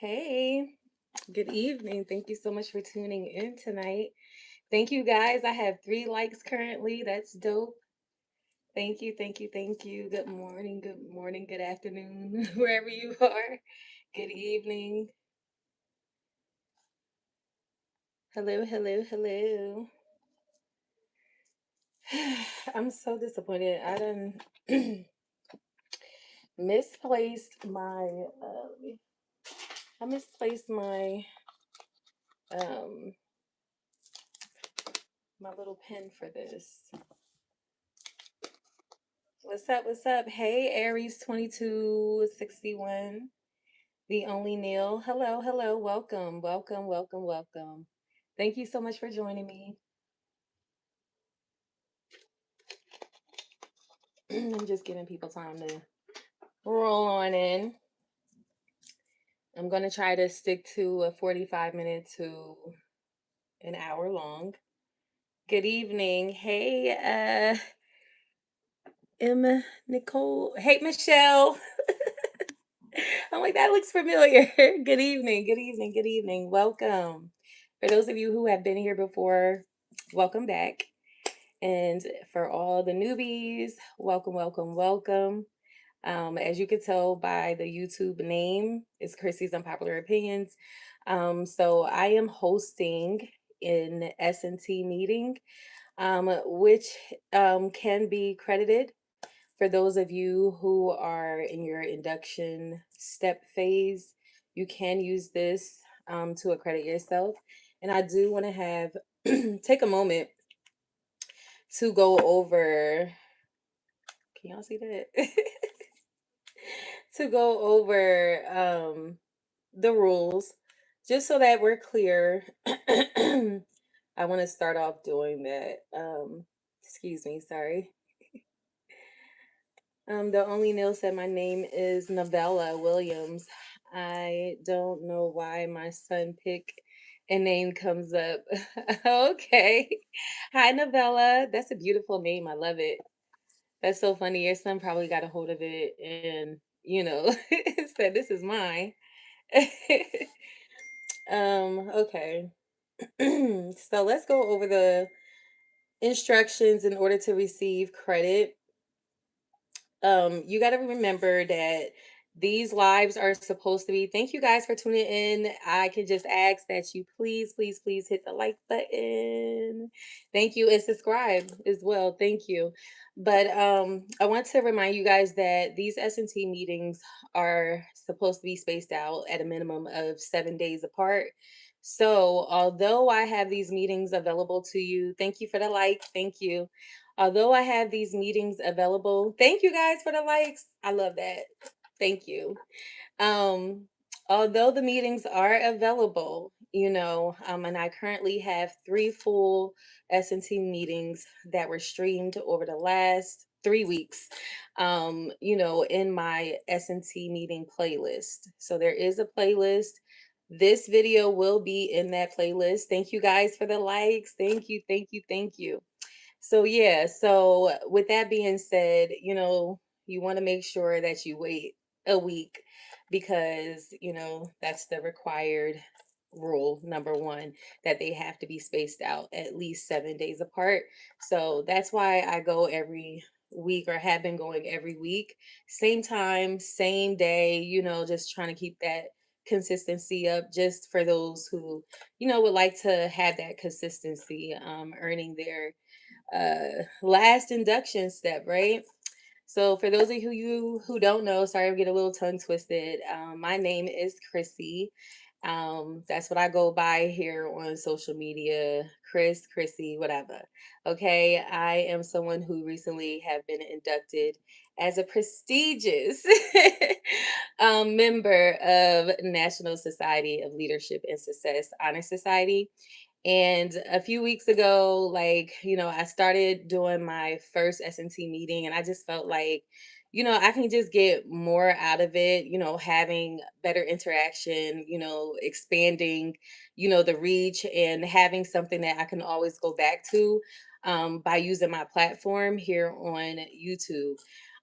Hey, good evening. Thank you so much for tuning in tonight. Thank you guys. I have 3 likes currently. That's dope. Thank you, thank you, thank you. Good morning, good afternoon, wherever you are. Good evening. Hello, hello, hello. I'm so disappointed. I done misplaced my I misplaced um my little pen for this. What's up? What's up? Hey, Aries 2261, the only Neil. Hello, hello. Welcome, welcome, welcome, welcome. Thank you so much for joining me. I'm just giving people time to roll on in. I'm going to try to stick to a 45-minute to an hour long. Good evening. Hey, Emma, Nicole. Hey, Michelle. I'm like, that looks familiar. Good evening, good evening, good evening. Welcome. For those of you who have been here before, welcome back. And for all the newbies, welcome, welcome, welcome. As you can tell by the YouTube name, it's Chrissy's Unpopular Opinions. So I am hosting an SNT meeting, which can be credited for those of you who are in your induction step phase. You can use this to accredit yourself. And I do want to have take a moment to go over. Can y'all see that? To go over the rules, just so that we're clear. I want to start off doing that. Excuse me, sorry. The only Neil said my name is Novella Williams. I don't know why my son pick a name comes up. Okay. Hi, Novella. That's a beautiful name. I love it. That's so funny. Your son probably got a hold of it and, said, this is mine. Okay. So let's go over the instructions in order to receive credit. You got to remember that these lives are supposed to be. Thank you guys for tuning in. I can just ask that you please, please, please hit the like button. Thank you, and subscribe as well. Thank you. But I want to remind you guys that these S&T meetings are supposed to be spaced out at a minimum of 7 days apart. So, although I have these meetings available to you, thank you for the like. Thank you. Although I have these meetings available, thank you guys for the likes. I love that. Thank you. Um, Although the meetings are available, and I currently have 3 full S&T meetings that were streamed over the last 3 weeks, in my S&T meeting playlist. So there is a playlist. This video will be in that playlist. Thank you guys for the likes. Thank you, thank you, thank you. So yeah, so with that being said, you want to make sure that you wait a week because, that's the required rule number 1, that they have to be spaced out at least 7 days apart. So that's why I go every week, or have been going every week, same time, same day, just trying to keep that consistency up, just for those who, would like to have that consistency, earning their last induction step, right? So for those of you who don't know, sorry, I get a little tongue twisted. My name is Chrissy. That's what I go by here on social media. Chrissy, whatever. Okay, I am someone who recently have been inducted as a prestigious member of National Society of Leadership and Success Honor Society. And a few weeks ago, I started doing my first S&T meeting, and I just felt like, I can just get more out of it, having better interaction, expanding, the reach, and having something that I can always go back to by using my platform here on YouTube.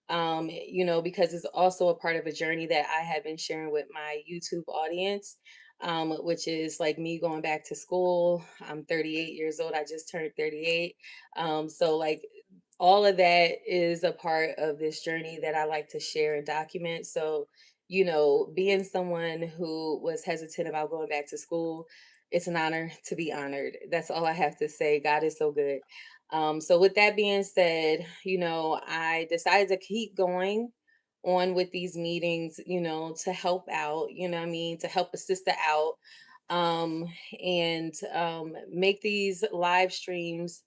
because it's also a part of a journey that I have been sharing with my YouTube audience, which is like me going back to school. I'm 38 years old. I just turned 38. So like all of that is a part of this journey that I like to share and document. So, being someone who was hesitant about going back to school, it's an honor to be honored. That's all I have to say. God is so good. So, with that being said, I decided to keep going on with these meetings, to help out, what I mean, to help a sister out, um, and make these live streams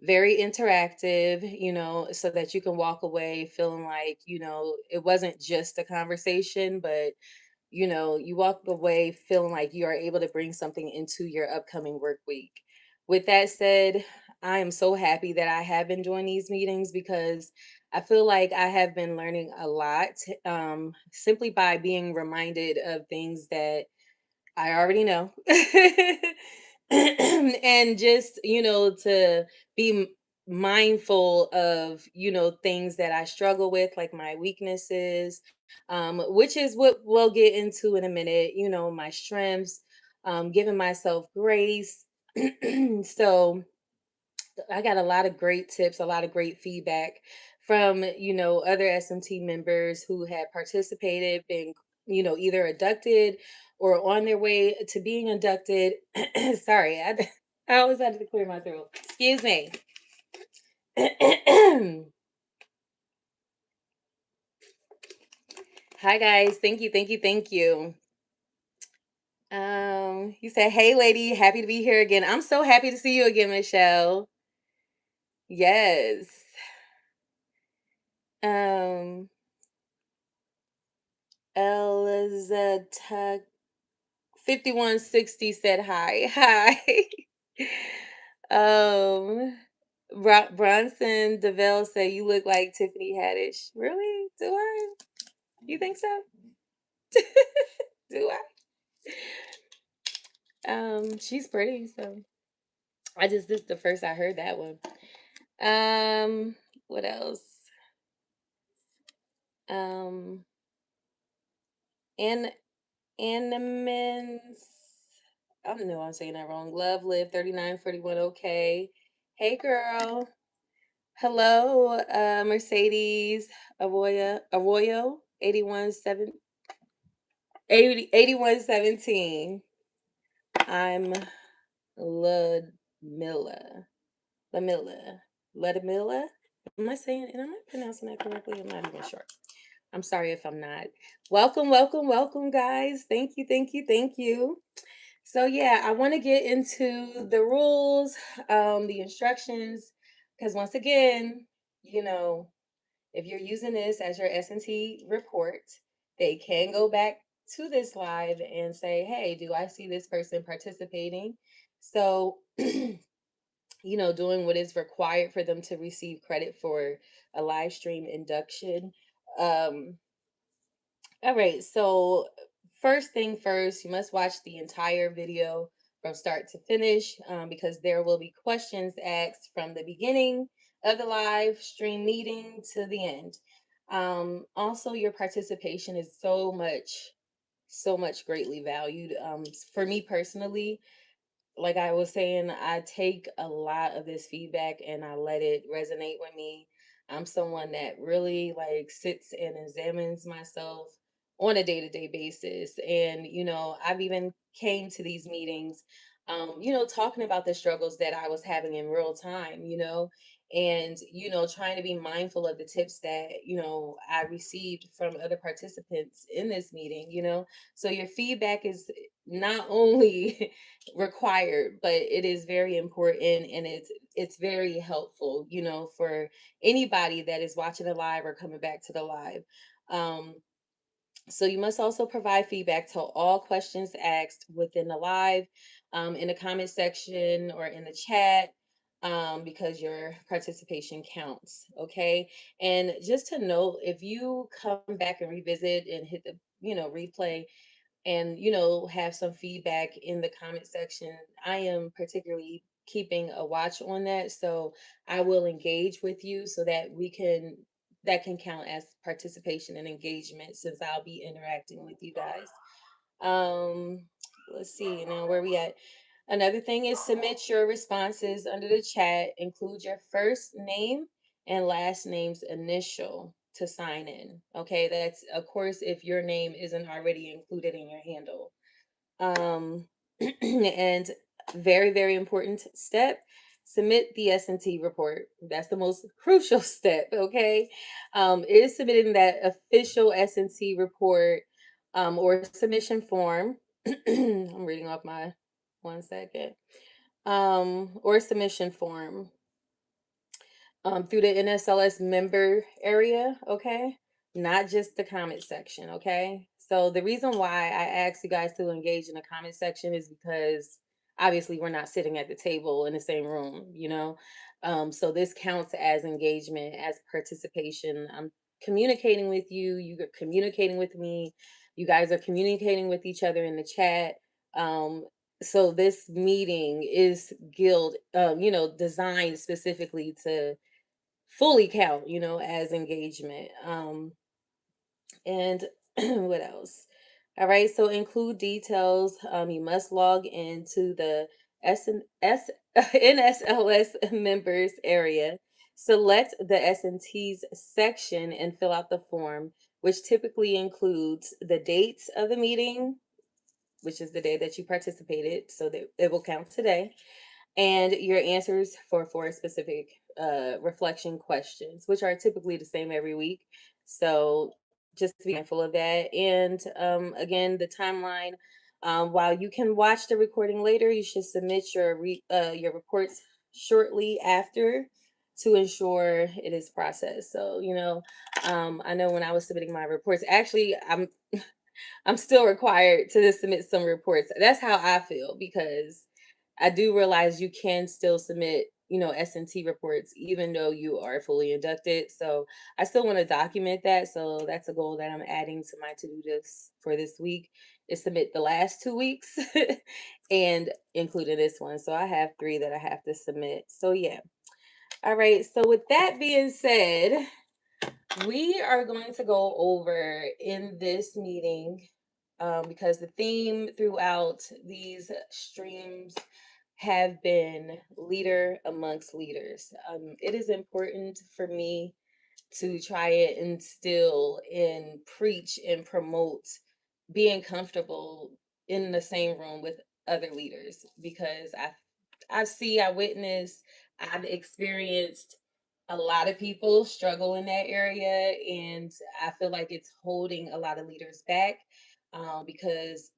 very interactive, so that you can walk away feeling like, it wasn't just a conversation, but, you walk away feeling like you are able to bring something into your upcoming work week. With that said, I am so happy that I have been doing these meetings because I feel like I have been learning a lot, simply by being reminded of things that I already know. And just, to be mindful of, things that I struggle with, like my weaknesses, which is what we'll get into in a minute, my strengths, giving myself grace. So, I got a lot of great tips, a lot of great feedback from, other SMT members who had participated, been, either abducted or on their way to being inducted. Sorry, I always had to clear my throat. Excuse me. Hi guys. Thank you, thank you, thank you. You said, "Hey lady, happy to be here again." I'm so happy to see you again, Michelle. Yes. Um, Elizabeth 5160 said hi. Hi. Bronson DeVille said you look like Tiffany Haddish. Really? Do I? You think so? Do I? She's pretty, so this is the first I heard that one. What else? Um and Animens. I don't know I'm saying that wrong. Love live 3941. Okay. Hey girl. Hello, Mercedes Arroyo 8117. I'm Ludmilla. Lamilla. Ludmilla. Am I pronouncing that correctly? I'm not even sure. I'm sorry if I'm not. Welcome, welcome, welcome, guys. Thank you, thank you, thank you. So yeah, I want to get into the rules, the instructions, because once again, you know, if you're using this as your S&T report, they can go back to this live and say, hey, do I see this person participating? So, doing what is required for them to receive credit for a live stream induction. Um, all right, so first thing first, you must watch the entire video from start to finish, because there will be questions asked from the beginning of the live stream meeting to the end. Also, your participation is so much greatly valued. For me personally, like I was saying, I take a lot of this feedback and I let it resonate with me. I'm someone that really like sits and examines myself on a day-to-day basis. And, I've even came to these meetings, talking about the struggles that I was having in real time, and, trying to be mindful of the tips that, I received from other participants in this meeting, So your feedback is not only required, but it is very important and it's very helpful, for anybody that is watching the live or coming back to the live. Um, so you must also provide feedback to all questions asked within the live, in the comment section or in the chat, because your participation counts. Okay. And just to note, if you come back and revisit and hit the, replay, and have some feedback in the comment section, I am particularly keeping a watch on that, so I will engage with you so that we can that can count as participation and engagement since I'll be interacting with you guys. Um, let's see now where we at. Another thing is submit your responses under the chat. Include your first name and last name's initial to sign in. Okay, that's of course if your name isn't already included in your handle. Um, and very, very important step, submit the S&T report. That's the most crucial step, okay? It is submitting that official S&T report or submission form. I'm reading off my 1 second. Or submission form through the NSLS member area, okay? Not just the comment section, okay? So the reason why I asked you guys to engage in the comment section is because obviously we're not sitting at the table in the same room, you know? So this counts as engagement, as participation. I'm communicating with you, you're communicating with me, you guys are communicating with each other in the chat. So this meeting is designed specifically to fully count, as engagement. And what else? All right, so include details. You must log into the NSLS members area, select the S&Ts section, and fill out the form, which typically includes the dates of the meeting, which is the day that you participated, so that it will count today, and your answers for four specific reflection questions, which are typically the same every week. So just be mindful of that. And again, the timeline. While you can watch the recording later, you should submit your reports shortly after to ensure it is processed. So I know when I was submitting my reports, actually, I'm still required to submit some reports. That's how I feel because I do realize you can still submit, S&T reports even though you are fully inducted. So I still want to document that. So that's a goal that I'm adding to my to-do list for this week is submit the last 2 weeks and including this one. So I have 3 that I have to submit. So yeah. All right. So with that being said, we are going to go over in this meeting because the theme throughout these streams have been leader amongst leaders. It is important for me to try and instill and preach and promote being comfortable in the same room with other leaders because I witness, I've experienced a lot of people struggle in that area, and I feel like it's holding a lot of leaders back because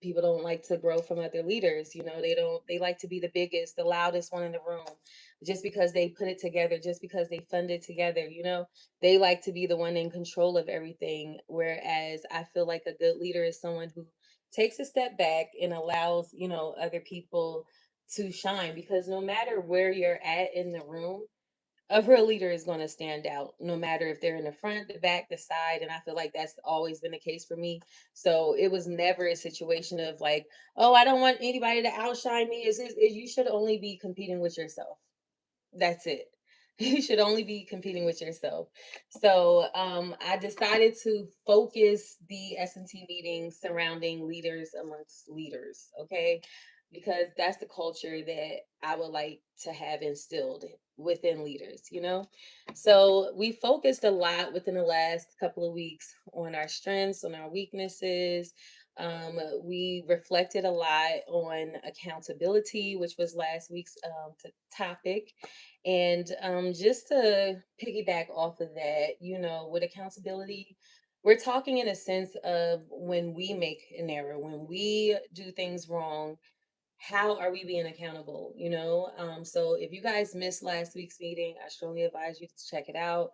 people don't like to grow from other leaders. They like to be the biggest, the loudest one in the room just because they put it together, just because they fund it together. They like to be the one in control of everything, whereas I feel like a good leader is someone who takes a step back and allows other people to shine, because no matter where you're at in the room, a real leader is going to stand out no matter if they're in the front, the back, the side. And I feel like that's always been the case for me. So it was never a situation of like, oh, I don't want anybody to outshine me. You should only be competing with yourself. That's it. You should only be competing with yourself. So I decided to focus the S&T meeting surrounding leaders amongst leaders, okay? Because that's the culture that I would like to have instilled within leaders. So we focused a lot within the last couple of weeks on our strengths, on our weaknesses. We reflected a lot on accountability, which was last week's topic. And just to piggyback off of that, with accountability, we're talking in a sense of when we make an error, when we do things wrong, how are we being accountable? So if you guys missed last week's meeting, I strongly advise you to check it out.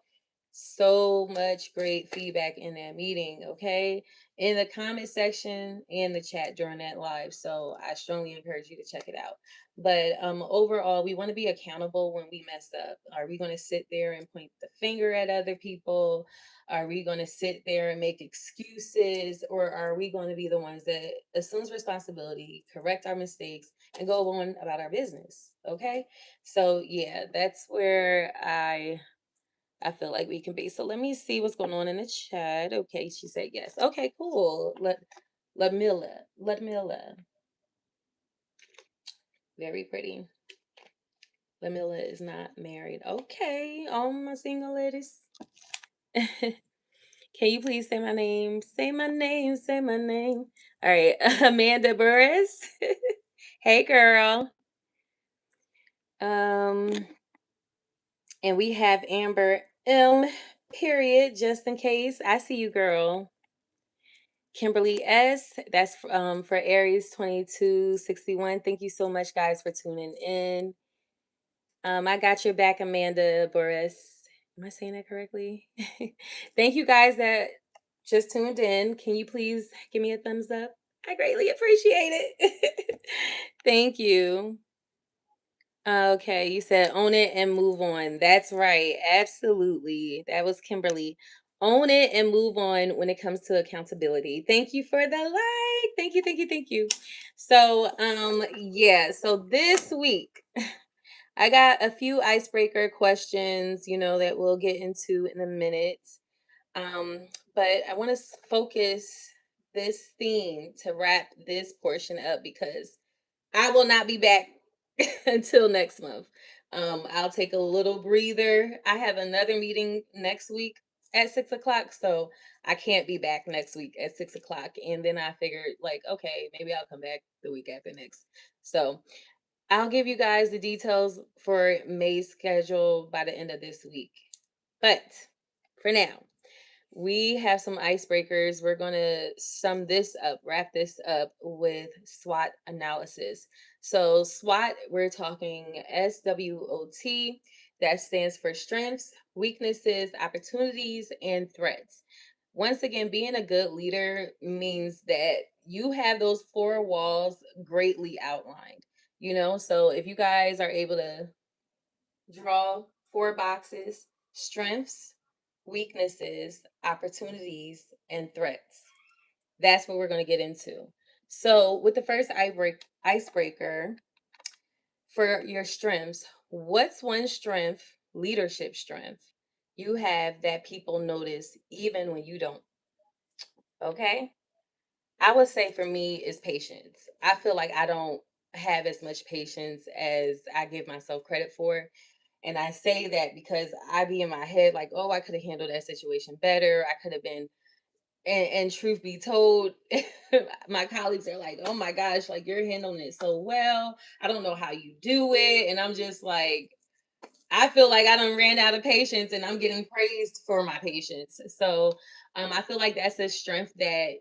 So much great feedback in that meeting, okay? In the comment section and the chat during that live. So I strongly encourage you to check it out. But overall, we want to be accountable when we mess up. Are we going to sit there and point the finger at other people? Are we going to sit there and make excuses? Or are we going to be the ones that assumes responsibility, correct our mistakes, and go on about our business? Okay. So yeah, that's where I I feel like we can be. So let me see what's going on in the chat. Okay, she said yes. Okay, cool. Lamilla. Very pretty. Lamilla is not married. Okay, all my single ladies. Can you please say my name? Say my name, say my name. All right, Amanda Burris. Hey girl. Um, and we have Amber M. Period, just in case. I see you, girl. Kimberly S. That's for Aries 2261. Thank you so much, guys, for tuning in. I got your back, Amanda Boris. Am I saying that correctly? Thank you guys that just tuned in. Can you please give me a thumbs up? I greatly appreciate it. Thank you. Okay, you said own it and move on. That's right. Absolutely. That was Kimberly. Own it and move on when it comes to accountability. Thank you for the like. Thank you, thank you, thank you. So, yeah, so this week I got a few icebreaker questions, that we'll get into in a minute. But I want to focus this theme to wrap this portion up because I will not be back until next month. I'll take a little breather. I have another meeting next week at 6 o'clock, so I can't be back next week at 6 o'clock. And then I figured, like, okay, maybe I'll come back the week after next. So I'll give you guys the details for May's schedule by the end of this week. But for now, we have some icebreakers. We're going to sum this up, wrap this up with SWOT analysis. So, SWOT, we're talking SWOT, that stands for strengths, weaknesses, opportunities, and threats. Once again, being a good leader means that you have those four walls greatly outlined. So if you guys are able to draw four boxes: strengths, weaknesses, opportunities, and threats. That's what we're going to get into. So, with the first icebreaker for your strengths, what's one strength, leadership strength, you have that people notice even when you don't? Okay. I would say for me is patience. I feel like I don't have as much patience as I give myself credit for. And I say that because I be in my head like, oh, I could have handled that situation better. I could have been, and truth be told, my colleagues are like, oh my gosh, like you're handling it so well. I don't know how you do it. And I'm just like, I feel like I done ran out of patience and I'm getting praised for my patience. So I feel like that's a strength that,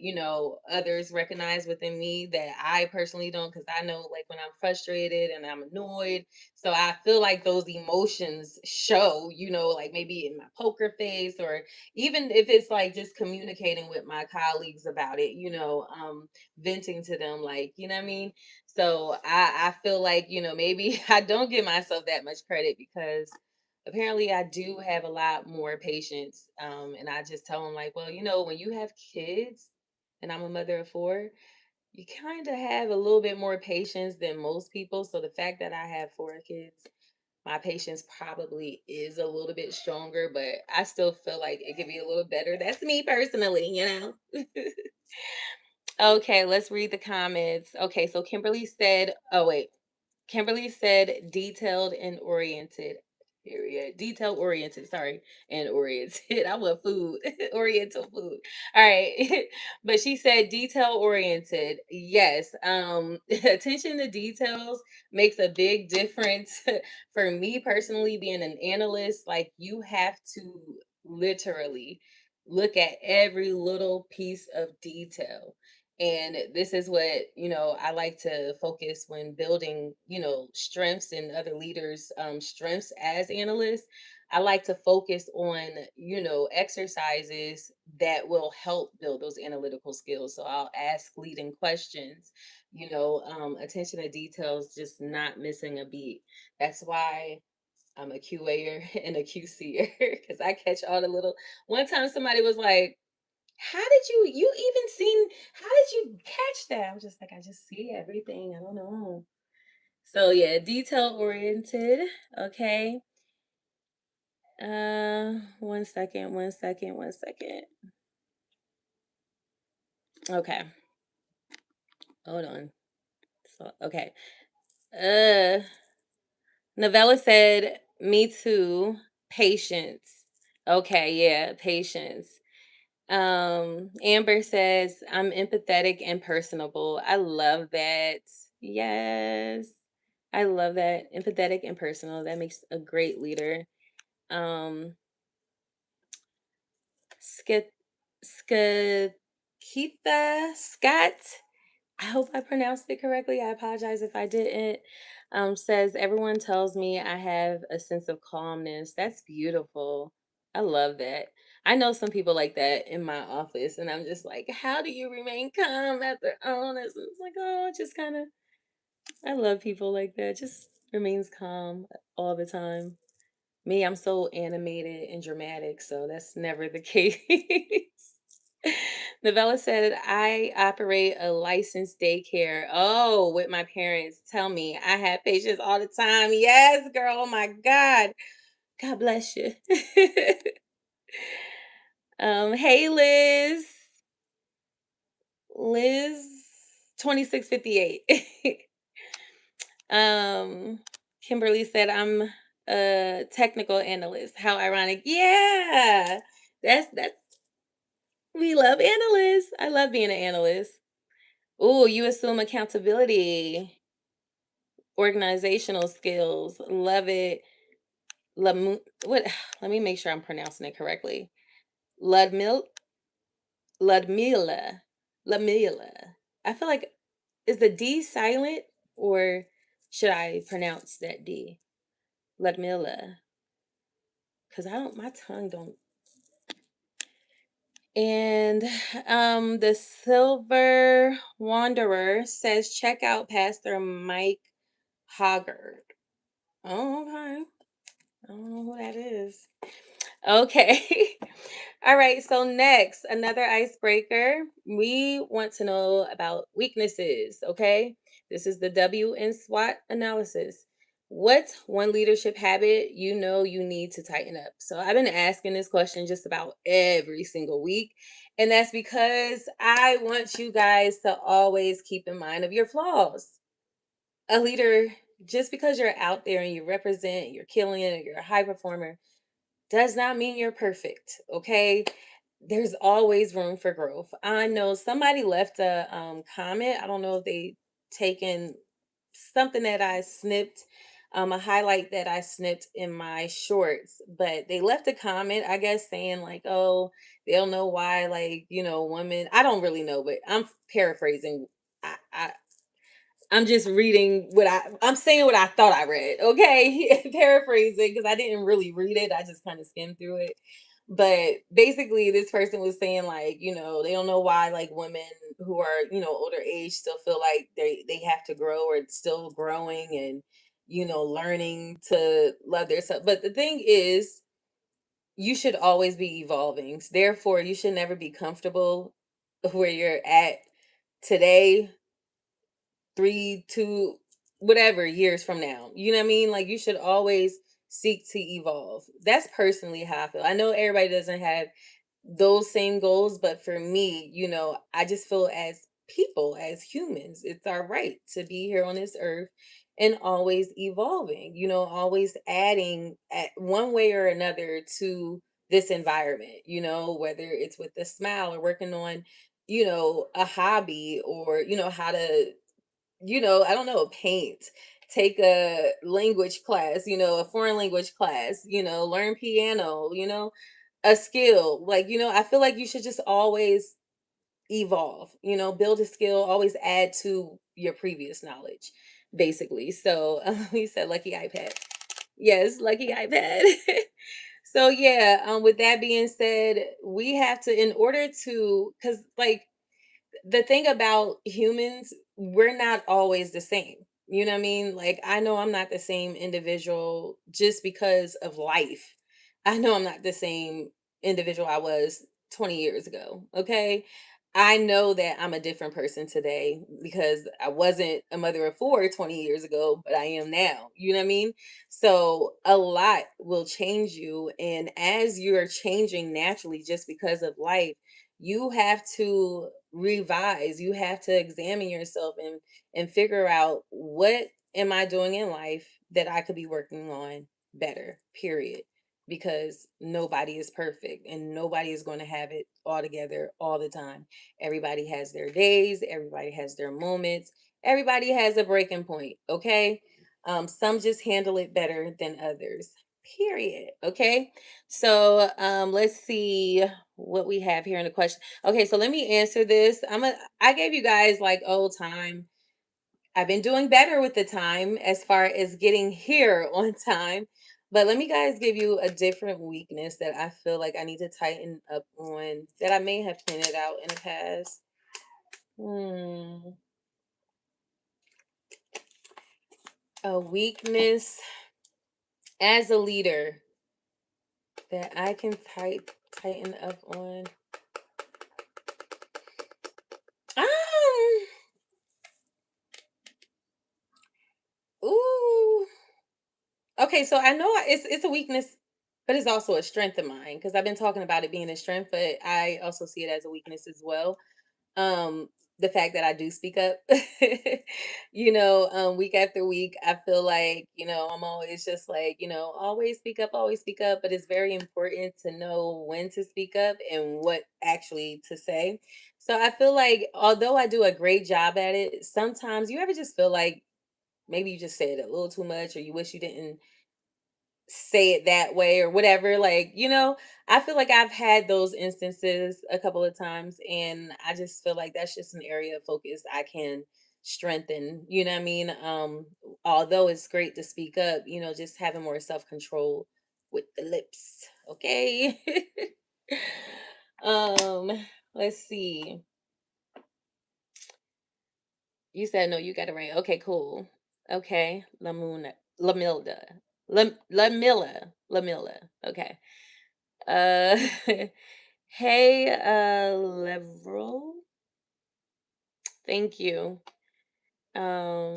others recognize within me that I personally don't, because I know like when I'm frustrated and I'm annoyed. So I feel like those emotions show, like maybe in my poker face, or even if it's like just communicating with my colleagues about it, venting to them, like, you know what I mean? So I feel like, maybe I don't give myself that much credit because apparently I do have a lot more patience. And I just tell them like, well, when you have kids, and I'm a mother of four, you kind of have a little bit more patience than most people. So the fact that I have four kids, my patience probably is a little bit stronger, but I still feel like it could be a little better. That's me personally. Okay, let's read the comments. Okay, so Kimberly said, oh wait, Kimberly said detailed and oriented. Period. Detail oriented, sorry, and oriented. I want food, oriental food. All right. But she said detail oriented. Yes. Attention to details makes a big difference. For me personally, being an analyst, like you have to literally look at every little piece of detail. And this is what, I like to focus when building, strengths and other leaders' strengths as analysts. I like to focus on, exercises that will help build those analytical skills. So I'll ask leading questions, attention to details, just not missing a beat. That's why I'm a QAer and a QCer because I catch all the little. One time somebody was like, how did you even seen, how did you catch that? I'm just like, I just see everything. I don't know. So yeah, detail oriented. Okay. One second, one second, one second. Okay, hold on. So, okay. Uh, Novella said, "Me too. Patience." Okay, yeah, patience. Amber says, "I'm empathetic and personable." I love that. Yes. I love that. Empathetic and personal. That makes a great leader. Um, Sk- Skakita Scott, I hope I pronounced it correctly. I apologize if I didn't. Says, "Everyone tells me I have a sense of calmness." That's beautiful. I love that. I know some people like that in my office, and I'm just like, how do you remain calm after all this? And it's like, oh, just kind of, I love people like that. Just remains calm all the time. Me, I'm so animated and dramatic, so that's never the case. Novella said, "I operate a licensed daycare." Oh, with my parents. Tell me, I have patients all the time. Yes, girl. Oh my God. God bless you. Hey Liz. Liz 2658. um, Kimberly said, "I'm a technical analyst." How ironic. Yeah. That's we love analysts. I love being an analyst. Oh, you assume accountability, organizational skills. Love it. What? Let me make sure I'm pronouncing it correctly. Ludmil, Ludmila, Ludmila. I feel like, is the D silent, or should I pronounce that D? Ludmila, because I don't. My tongue don't. And the Silver Wanderer says, "Check out Pastor Mike Hoggard." Oh, okay. I don't know who that is. Okay. All right. So, next, another icebreaker. We want to know about weaknesses. Okay. This is the W in SWOT analysis. What's one leadership habit you know you need to tighten up? So, I've been asking this question just about every single week. And that's because I want you guys to always keep in mind of your flaws. A leader, just because you're out there and you represent, you're killing it, or you're a high performer, does not mean you're perfect. Okay. There's always room for growth. I know somebody left a comment. I don't know if they taken something that I snipped, a highlight that I snipped in my shorts, but they left a comment, I guess, saying like, "Oh, they don't know why, like, women." I don't really know, but I'm paraphrasing. I'm just reading I'm saying what I thought I read, okay? Paraphrasing, because I didn't really read it. I just kind of skimmed through it. But basically this person was saying like, they don't know why like women who are, older age still feel like they have to grow, or it's still growing, and learning to love their self. But the thing is, you should always be evolving. Therefore, you should never be comfortable where you're at today, 3, 2, whatever years from now. You know what I mean? Like, you should always seek to evolve. That's personally how I feel. I know everybody doesn't have those same goals, but for me, I just feel as people, as humans, it's our right to be here on this earth and always evolving, always adding at one way or another to this environment, whether it's with a smile or working on, a hobby, or, how to, I don't know, paint, take a language class, a foreign language class, learn piano, a skill. Like, I feel like you should just always evolve, build a skill, always add to your previous knowledge, basically. So, he said, "Lucky iPad." Yes, lucky iPad. So, yeah, with that being said, we have to, in order to, because, like, the thing about humans, we're not always the same. You know what I mean? Like, I know I'm not the same individual just because of life. I know I'm not the same individual I was 20 years ago. Okay. I know that I'm a different person today because I wasn't a mother of four 20 years ago, but I am now. You know what I mean? So a lot will change you. And as you're changing naturally just because of life, you have to revise. You have to examine yourself and figure out, what am I doing in life that I could be working on better, period. Because nobody is perfect and nobody is going to have it all together all the time. Everybody has their days, everybody has their moments, everybody has a breaking point, okay? Some just handle it better than others. Period. Okay. So let's see what we have here in the question. Okay, so let me answer this. I gave you guys like old time. I've been doing better with the time as far as getting here on time. But let me guys give you a different weakness that I feel like I need to tighten up on, that I may have pointed out in the past. Hmm. A weakness as a leader that I can tighten up on. Um. Ooh. Okay, so I know it's a weakness, but it's also a strength of mine because I've been talking about it being a strength, but I also see it as a weakness as well. um the fact that I do speak up. Week after week, I feel like, I'm always just like, always speak up, but it's very important to know when to speak up and what actually to say. So I feel like although I do a great job at it, sometimes you ever just feel like maybe you just said a little too much, or you wish you didn't say it that way or whatever. Like, I feel like I've had those instances a couple of times, and I just feel like that's just an area of focus I can strengthen. You know what I mean? Although it's great to speak up, just having more self-control with the lips. Okay. um let's see. You said no, you got it right. Okay, cool. Okay. Lamilda. Lamilla. Okay. Uh, hey, Leverel. Thank you. Um,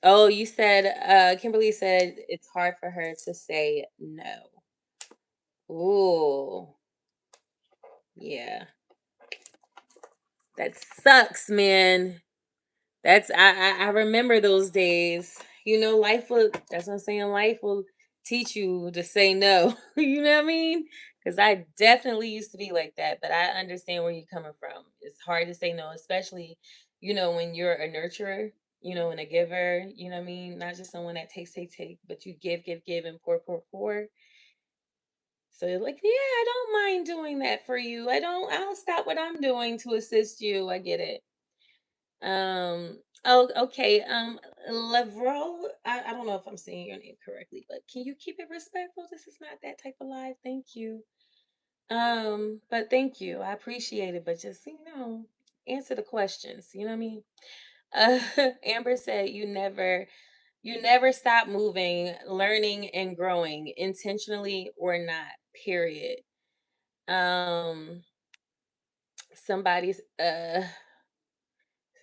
oh, you said, Kimberly said it's hard for her to say no. Ooh, yeah, that sucks, man. I remember those days. Life will. That's what I'm saying. Life will teach you to say no. You know what I mean? Because I definitely used to be like that, but I understand where you're coming from. It's hard to say no, especially when you're a nurturer. And a giver. You know what I mean? Not just someone that takes, but you give, and pour. So you're like, yeah, I don't mind doing that for you. I don't stop what I'm doing to assist you. I get it. Oh, okay. Levrel, I don't know if I'm saying your name correctly, but can you keep it respectful? This is not that type of live. Thank you. But thank you. I appreciate it. But just, answer the questions. You know what I mean? Uh, Amber said you never stop moving, learning and growing, intentionally or not, period. Um, somebody's said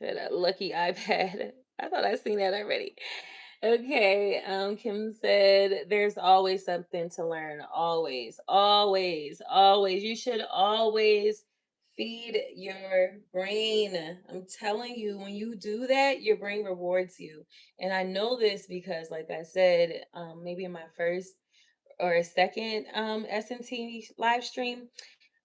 a lucky iPad. I thought I seen that already. Okay. Kim said there's always something to learn. Always, always, always. You should always feed your brain. I'm telling you, when you do that, your brain rewards you. And I know this because, like I said, maybe in my first or second SNT live stream,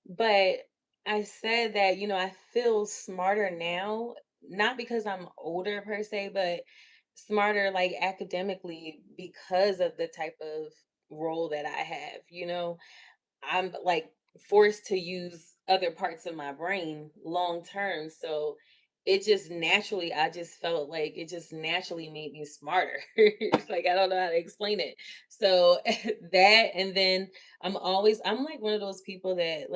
but I said that, I feel smarter now, not because I'm older per se, but smarter like academically because of the type of role that I have. I'm like forced to use other parts of my brain long term. So I just felt like it just naturally made me smarter. Like, I don't know how to explain it. So that, and then I'm like one of those people that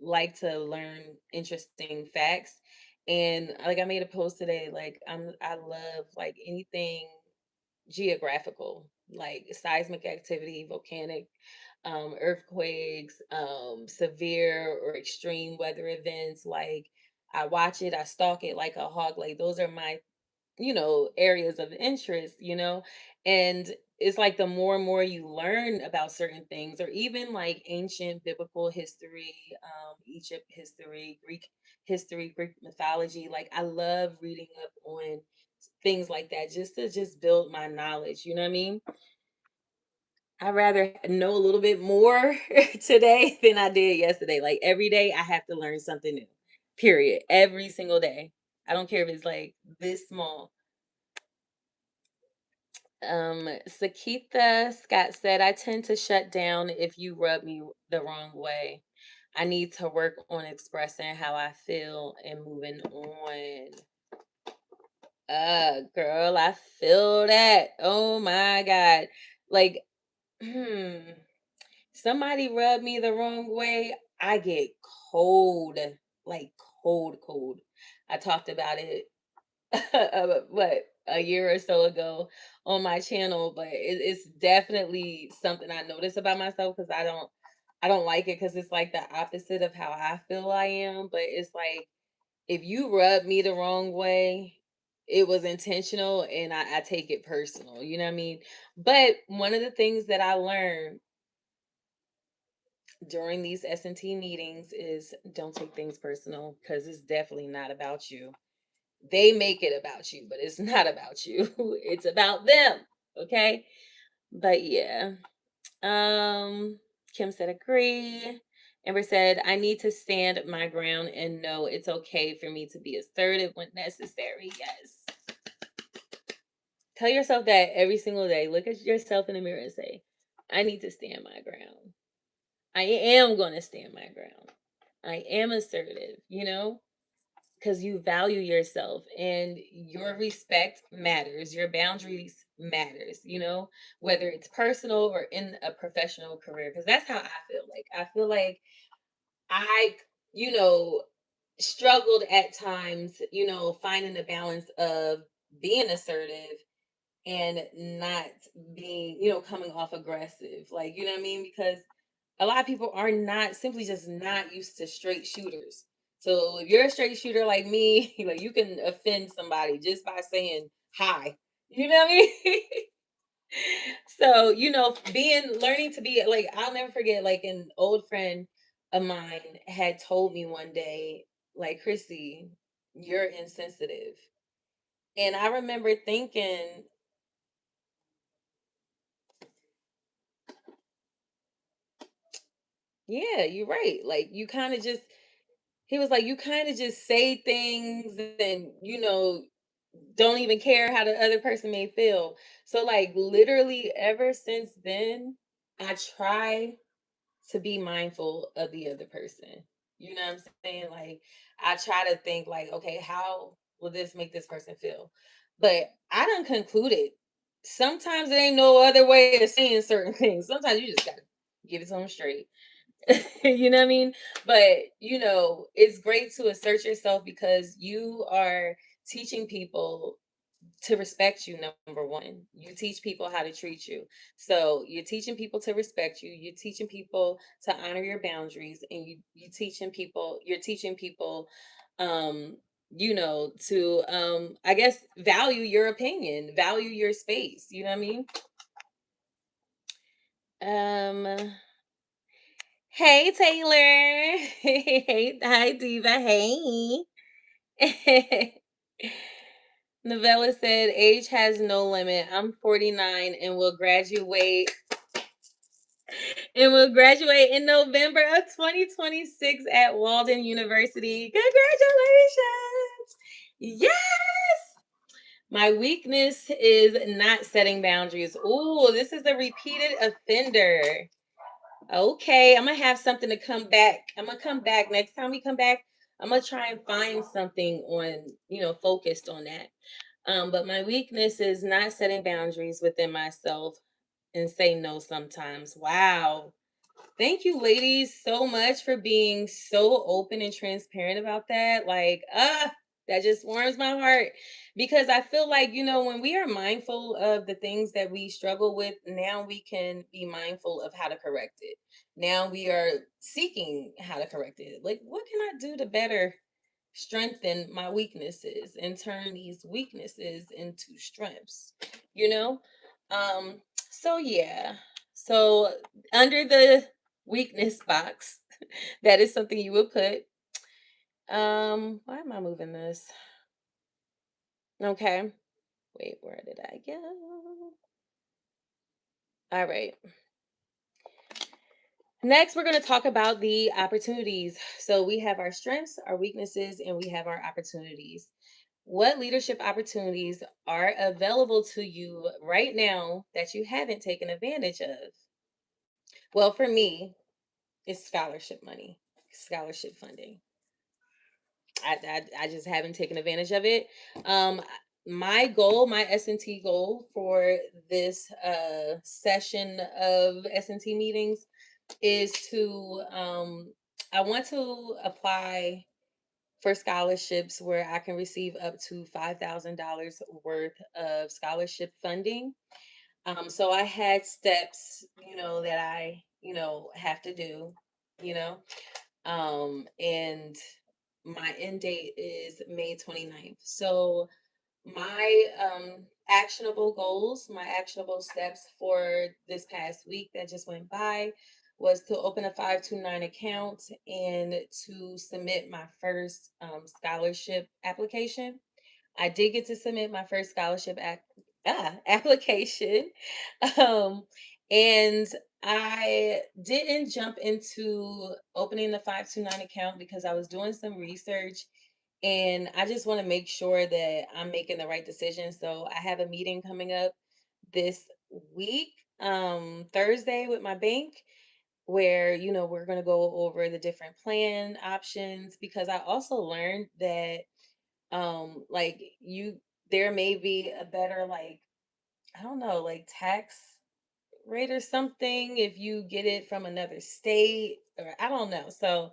like to learn interesting facts. And like, I made a post today, like I love like anything geographical, like seismic activity, volcanic, earthquakes, severe or extreme weather events. Like, I watch it, I stalk it like a hawk. Like those are my, areas of interest, and it's like the more and more you learn about certain things, or even like ancient biblical history, Egypt history, Greek history, Greek mythology. Like I love reading up on things like that just to just build my knowledge. You know what I mean? I'd rather know a little bit more today than I did yesterday. Like every day I have to learn something new. Period. Every single day. I don't care if it's like this small. Sakitha Scott said, I tend to shut down if you rub me the wrong way. I need to work on expressing how I feel and moving on. Girl, I feel that. Oh my God. Like, somebody rub me the wrong way, I get cold. Like cold, cold. I talked about it what, a year or so ago on my channel, but it's definitely something I notice about myself because I don't like it because it's like the opposite of how I feel I am. But it's like if you rub me the wrong way, it was intentional and I take it personal. You know what I mean? But one of the things that I learned during these SNT meetings is don't take things personal because it's definitely not about you. They make it about you, but it's not about you. It's about them. Okay? But yeah. Kim said agree. Amber said, I need to stand my ground and know it's okay for me to be assertive when necessary. Yes. Tell yourself that every single day. Look at yourself in the mirror and say, I need to stand my ground. I am going to stand my ground. I am assertive, because you value yourself and your respect matters. Your boundaries matters, whether it's personal or in a professional career. Because that's how I feel. Like, I feel like I, you know, struggled at times, finding the balance of being assertive and not being, coming off aggressive. Like, you know what I mean? Because a lot of people are not simply just not used to straight shooters. So if you're a straight shooter like me, like you can offend somebody just by saying hi. You know what I mean? So, learning to be like, I'll never forget, like, an old friend of mine had told me one day, like, Chrissy, you're insensitive. And I remember thinking, yeah, you're right. Like, he was like, you kind of just say things and, don't even care how the other person may feel. So, like, literally, ever since then, I try to be mindful of the other person. You know what I'm saying? Like, I try to think, like, okay, how will this make this person feel? But I done concluded sometimes there ain't no other way of saying certain things. Sometimes you just gotta give it to them straight. You know what I mean? But, it's great to assert yourself because you are teaching people to respect you. Number one, you teach people how to treat you. So you're teaching people to respect you, you're teaching people to honor your boundaries, and you're teaching people to I guess value your opinion, value your space. You know what I mean? um Hey Taylor. Hey, hi Diva. Hey. Novella said, age has no limit. I'm 49 and will graduate in November of 2026 at Walden University. Congratulations. Yes. My weakness is not setting boundaries. Ooh, this is a repeated offender. Okay, I'm gonna have something to come back. I'm gonna come back next time we come back. I'm gonna try and find something on, focused on that. But my weakness is not setting boundaries within myself and say no sometimes. Wow. Thank you, ladies, so much for being so open and transparent about that. Like, that just warms my heart because I feel like, when we are mindful of the things that we struggle with, now we can be mindful of how to correct it. Now we are seeking how to correct it. Like, what can I do to better strengthen my weaknesses and turn these weaknesses into strengths, you know? Um, so yeah. So under the weakness box, that is something you would put. Why am I moving this? Okay. Wait, where did I go? All right. Next, we're going to talk about the opportunities. So we have our strengths, our weaknesses, and we have our opportunities. What leadership opportunities are available to you right now that you haven't taken advantage of? Well, for me, it's scholarship money, scholarship funding. I just haven't taken advantage of it. Um, my goal, my SNT goal for this session of SNT meetings is to I want to apply for scholarships where I can receive up to $5,000 worth of scholarship funding. So I had steps, that I, have to do, you know, and my end date is May 29th. So my actionable goals, my actionable steps for this past week that just went by was to open a 529 account and to submit my first scholarship application. I did get to submit my first application. Um, and I didn't jump into opening the 529 account because I was doing some research and I just want to make sure that I'm making the right decision. So I have a meeting coming up this week, Thursday, with my bank where, we're going to go over the different plan options because I also learned that like there may be a better, like, I don't know, like tax rate or something if you get it from another state, or I don't know. So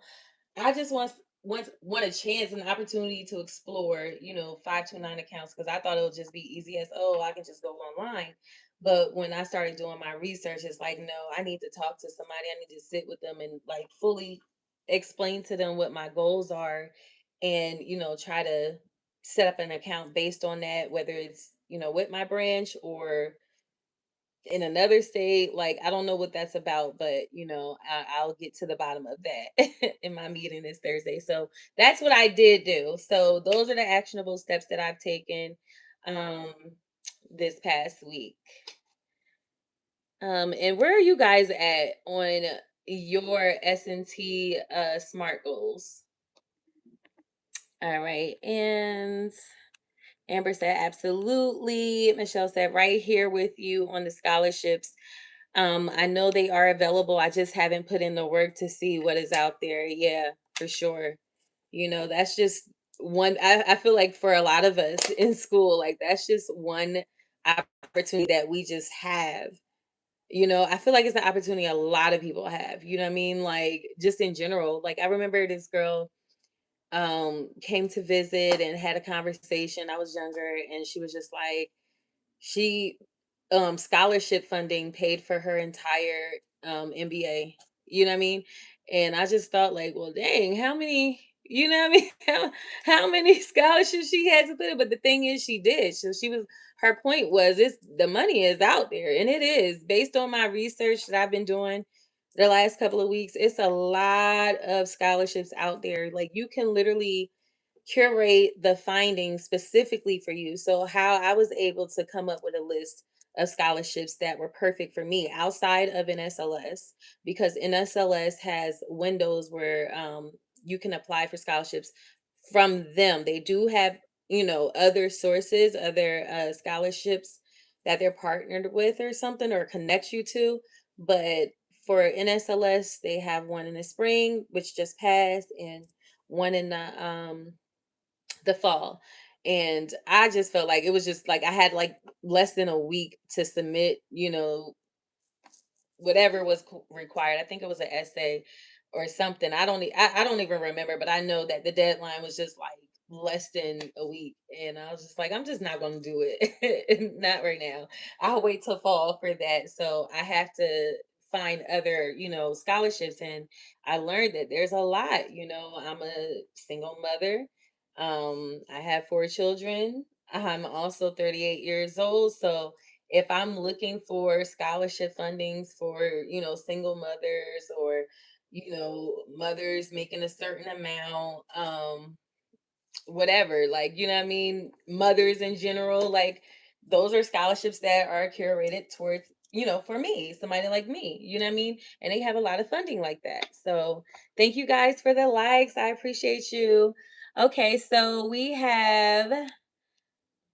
I just want a chance and opportunity to explore, 529 accounts because I thought it would just be easy as, oh, I can just go online. But when I started doing my research, it's like, no, I need to talk to somebody. I need to sit with them and like fully explain to them what my goals are and, try to set up an account based on that, whether it's, with my branch or in another state. Like, I don't know what that's about, but I'll get to the bottom of that in my meeting this Thursday. So that's what I did do. So those are the actionable steps that I've taken um this past week. And where are you guys at on your SNT SMART goals? All right. And Amber said, absolutely. Michelle said, right here with you on the scholarships. I know they are available. I just haven't put in the work to see what is out there. Yeah, for sure. That's just one. I feel like for a lot of us in school, like that's just one opportunity that we just have. I feel like it's an opportunity a lot of people have. You know what I mean? Like just in general. Like I remember this girl came to visit and had a conversation. I was younger and she was just like, she scholarship funding paid for her entire MBA. You know what I mean? And I just thought like, well, dang, how many, you know what I mean? How many scholarships she had to put in? But the thing is she did. So she was her point was it's the money is out there. And it is based on my research that I've been doing the last couple of weeks. It's a lot of scholarships out there. Like you can literally curate the findings specifically for you. So how I was able to come up with a list of scholarships that were perfect for me outside of NSLS because NSLS has windows where you can apply for scholarships from them. They do have, other sources, other scholarships that they're partnered with or something or connect you to, but for NSLS, they have one in the spring, which just passed, and one in the fall. And I just felt like it was just like I had like less than a week to submit, whatever was required. I think it was an essay or something. I don't even remember, but I know that the deadline was just like less than a week. And I was just like, I'm just not going to do it. Not right now. I'll wait till fall for that. So I have to find other, scholarships. And I learned that there's a lot, I'm a single mother. I have 4 children. I'm also 38 years old. So if I'm looking for scholarship fundings for, single mothers or, mothers making a certain amount, whatever, like, what I mean, mothers in general, like those are scholarships that are curated towards, for me, somebody like me, what I mean, and they have a lot of funding like that. So thank you guys for the likes, I appreciate you. Okay, so we have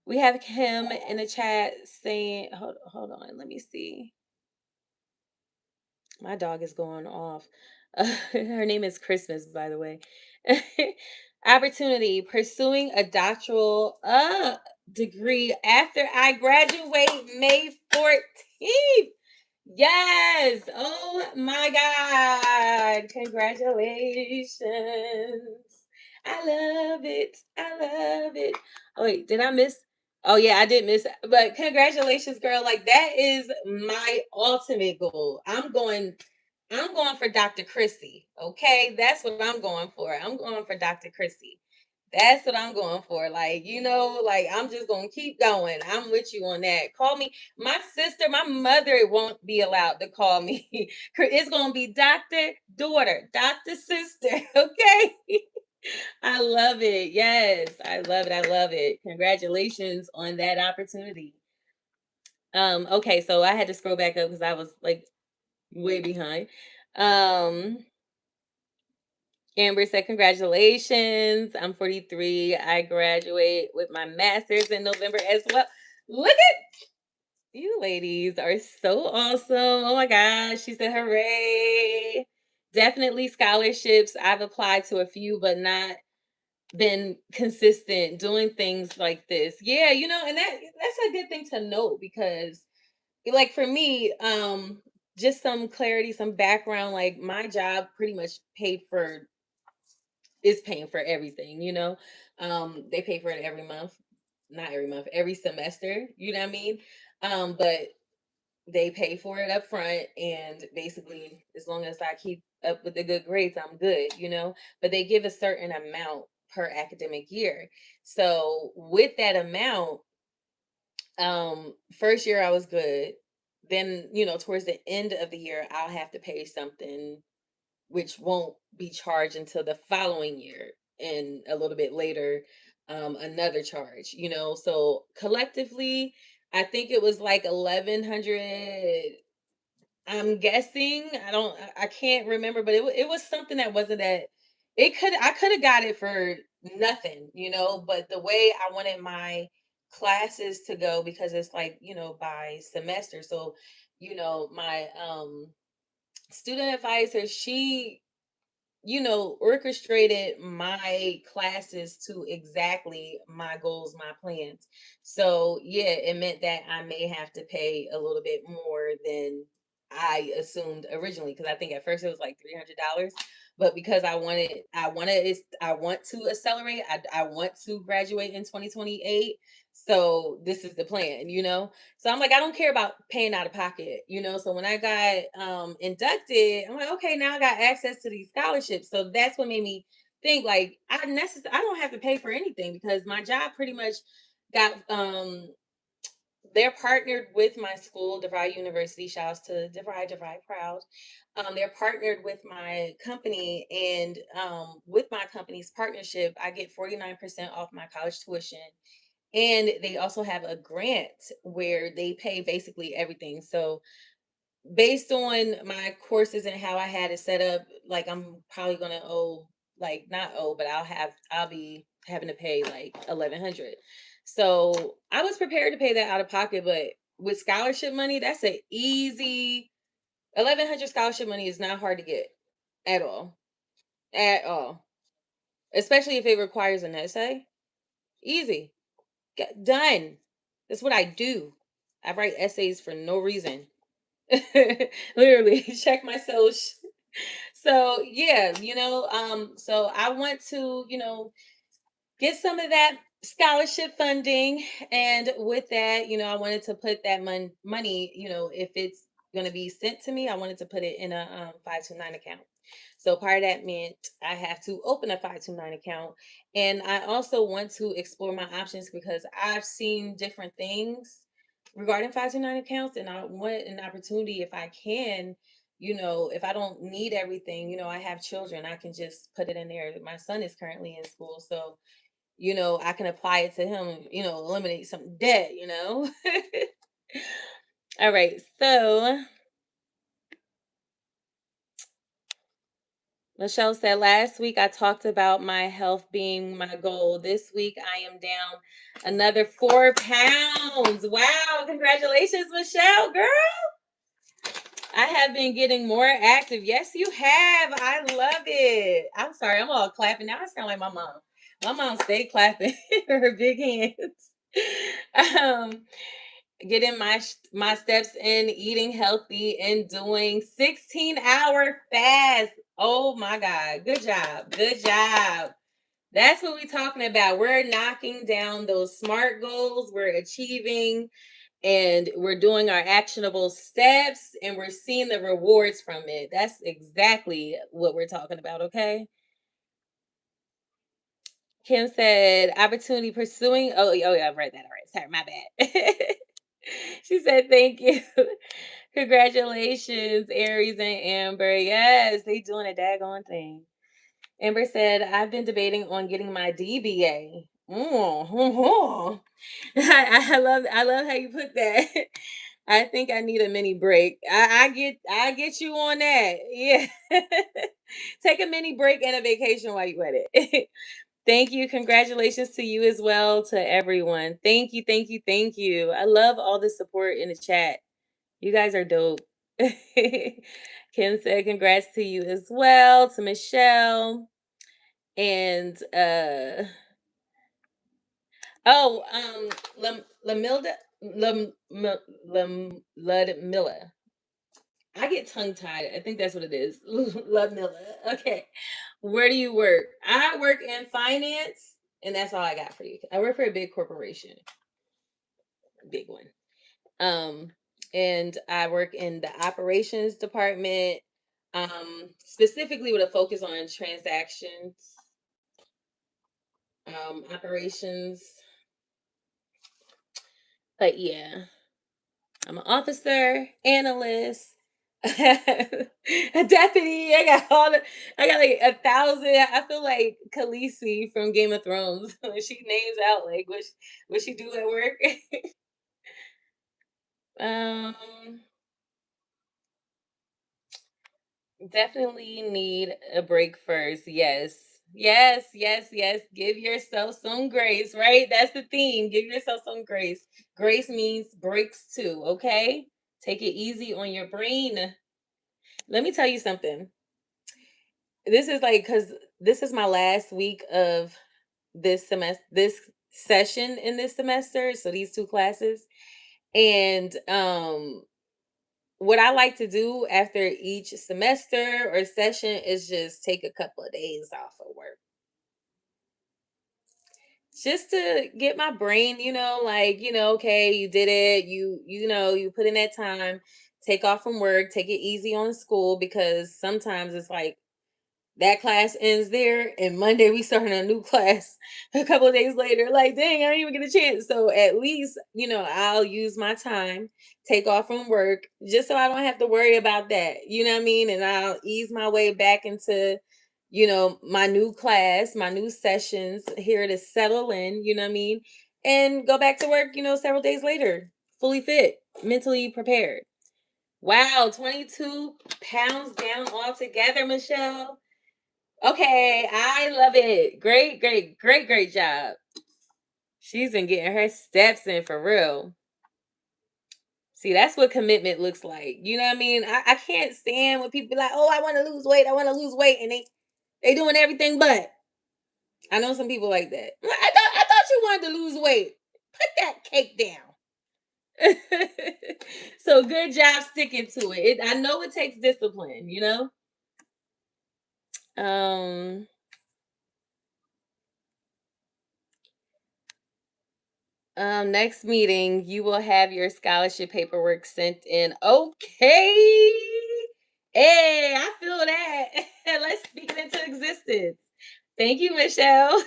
him in the chat saying, hold on, let me see. My dog is going off. Her name is Christmas, by the way. Opportunity, pursuing a doctoral degree after I graduate May 14th. Yes. Oh my God. Congratulations. I love it. I love it. Oh, wait, did I miss? Oh yeah, I did miss. But congratulations, girl. Like that is my ultimate goal. I'm going for Dr. Chrissy. Okay. That's what I'm going for. I'm going for Dr. Chrissy. That's what I'm going for. Like, like I'm just going to keep going. I'm with you on that. Call me. My sister, my mother won't be allowed to call me. It's going to be Dr. Daughter, Dr. Sister. Okay. I love it. Yes. I love it. I love it. Congratulations on that opportunity. Okay, so I had to scroll back up because I was like way behind. Um, Amber said, congratulations. I'm 43. I graduate with my master's in November as well. Look at you ladies are so awesome. Oh my gosh. She said, hooray. Definitely scholarships. I've applied to a few, but not been consistent doing things like this. Yeah, and that's a good thing to know because like for me, just some clarity, some background, like my job pretty much paid for is paying for everything, they pay for it every month, not every month, every semester, you know what I mean? But they pay for it up front, and basically as long as I keep up with the good grades, I'm good, but they give a certain amount per academic year. So with that amount, first year I was good. Then, towards the end of the year, I'll have to pay something which won't be charged until the following year, and a little bit later another charge, so collectively I think it was like 1100. I'm guessing. I can't remember, but it was something that wasn't that. I could have got it for nothing, but the way I wanted my classes to go, because it's like, by semester. So, my student advisor, she orchestrated my classes to exactly my goals, my plans. So, yeah, it meant that I may have to pay a little bit more than I assumed originally, because I think at first it was like $300. But because I want to accelerate. I want to graduate in 2028. So this is the plan, So I'm like, I don't care about paying out of pocket, So when I got inducted, I'm like, okay, now I got access to these scholarships. So that's what made me think like I don't have to pay for anything, because my job pretty much got they're partnered with my school, DeVry University. Shouts to DeVry Proud. They're partnered with my company, and with my company's partnership, I get 49% off my college tuition, and they also have a grant where they pay basically everything. So based on my courses and how I had it set up, like I'm probably gonna owe, like not owe, but I'll be having to pay like 1100. So I was prepared to pay that out of pocket, but with scholarship money, that's a easy 1100. Scholarship money is not hard to get at all. At all. Especially if it requires an essay. Easy. Get done. That's what I do. I write essays for no reason. Literally, check my social. So yeah, so I want to, get some of that scholarship funding. And with that, I wanted to put that money, if it's going to be sent to me, I wanted to put it in a 529 account. So part of that meant I have to open a 529 account. And I also want to explore my options because I've seen different things regarding 529 accounts. And I want an opportunity if I can, if I don't need everything, I have children, I can just put it in there. My son is currently in school. So, I can apply it to him, eliminate some debt. All right. So Michelle said, last week I talked about my health being my goal. This week I am down another 4 pounds. Wow. Congratulations, Michelle, girl. I have been getting more active. Yes, you have. I love it. I'm sorry. I'm all clapping. Now I sound like my mom. My mom stayed clapping her big hands. Um, Getting my steps in, eating healthy, and doing 16-hour fast. Oh my God. Good job. Good job. That's what we're talking about. We're knocking down those SMART goals. We're achieving and we're doing our actionable steps and we're seeing the rewards from it. That's exactly what we're talking about. Okay. Kim said, opportunity pursuing. Oh yeah, I've read that. All right. Sorry, my bad. She said, thank you. Congratulations, Aries and Amber. Yes, they doing a daggone thing. Amber said, I've been debating on getting my DBA. I love how you put that. I think I need a mini break. I get you on that. Yeah. Take a mini break and a vacation while you at it. Thank you. Congratulations to you as well, to everyone. Thank you, thank you, thank you. I love all the support in the chat. You guys are dope. Kim said congrats to you as well, to Michelle. And Lamilda Ludmilla. I get tongue tied. I think that's what it is. Ludmilla. Okay. Where do you work? I work in finance, and that's all I got for you. I work for a big corporation, big one. Um, and I work in the operations department, specifically with a focus on transactions, operations. But yeah, I'm an officer, analyst, a deputy. I got like 1,000. I feel like Khaleesi from Game of Thrones when she names out like what she do at work. um, Definitely need a break first. Yes. Yes, yes, yes. Give yourself some grace, right? That's the theme. Give yourself some grace. Grace means breaks too, okay? Take it easy on your brain. Let me tell you something. This is like cuz this is my last week of this session in this semester, so these two classes. And what I like to do after each semester or session is just take a couple of days off of work. Just to get my brain, like, okay, you did it. You put in that time, take off from work, take it easy on school because sometimes it's like that class ends there and Monday we start a new class a couple of days later. Like, dang, I didn't even get a chance. So at least, I'll use my time, take off from work, just so I don't have to worry about that. You know what I mean? And I'll ease my way back into, my new class, my new sessions here to settle in, you know what I mean? And go back to work, several days later, fully fit, mentally prepared. Wow, 22 pounds down altogether, Michelle. Okay, I love it. Great, great, great, great job. She's been getting her steps in for real. See, that's what commitment looks like. You know what I mean? I can't stand when people be like, oh, I want to lose weight. I want to lose weight. And they doing everything but. I know some people like that. I thought you wanted to lose weight. Put that cake down. So good job sticking to it. I know it takes discipline. Um Next meeting, you will have your scholarship paperwork sent in. Okay. Hey, I feel that. Let's speak it into existence. Thank you, Michelle.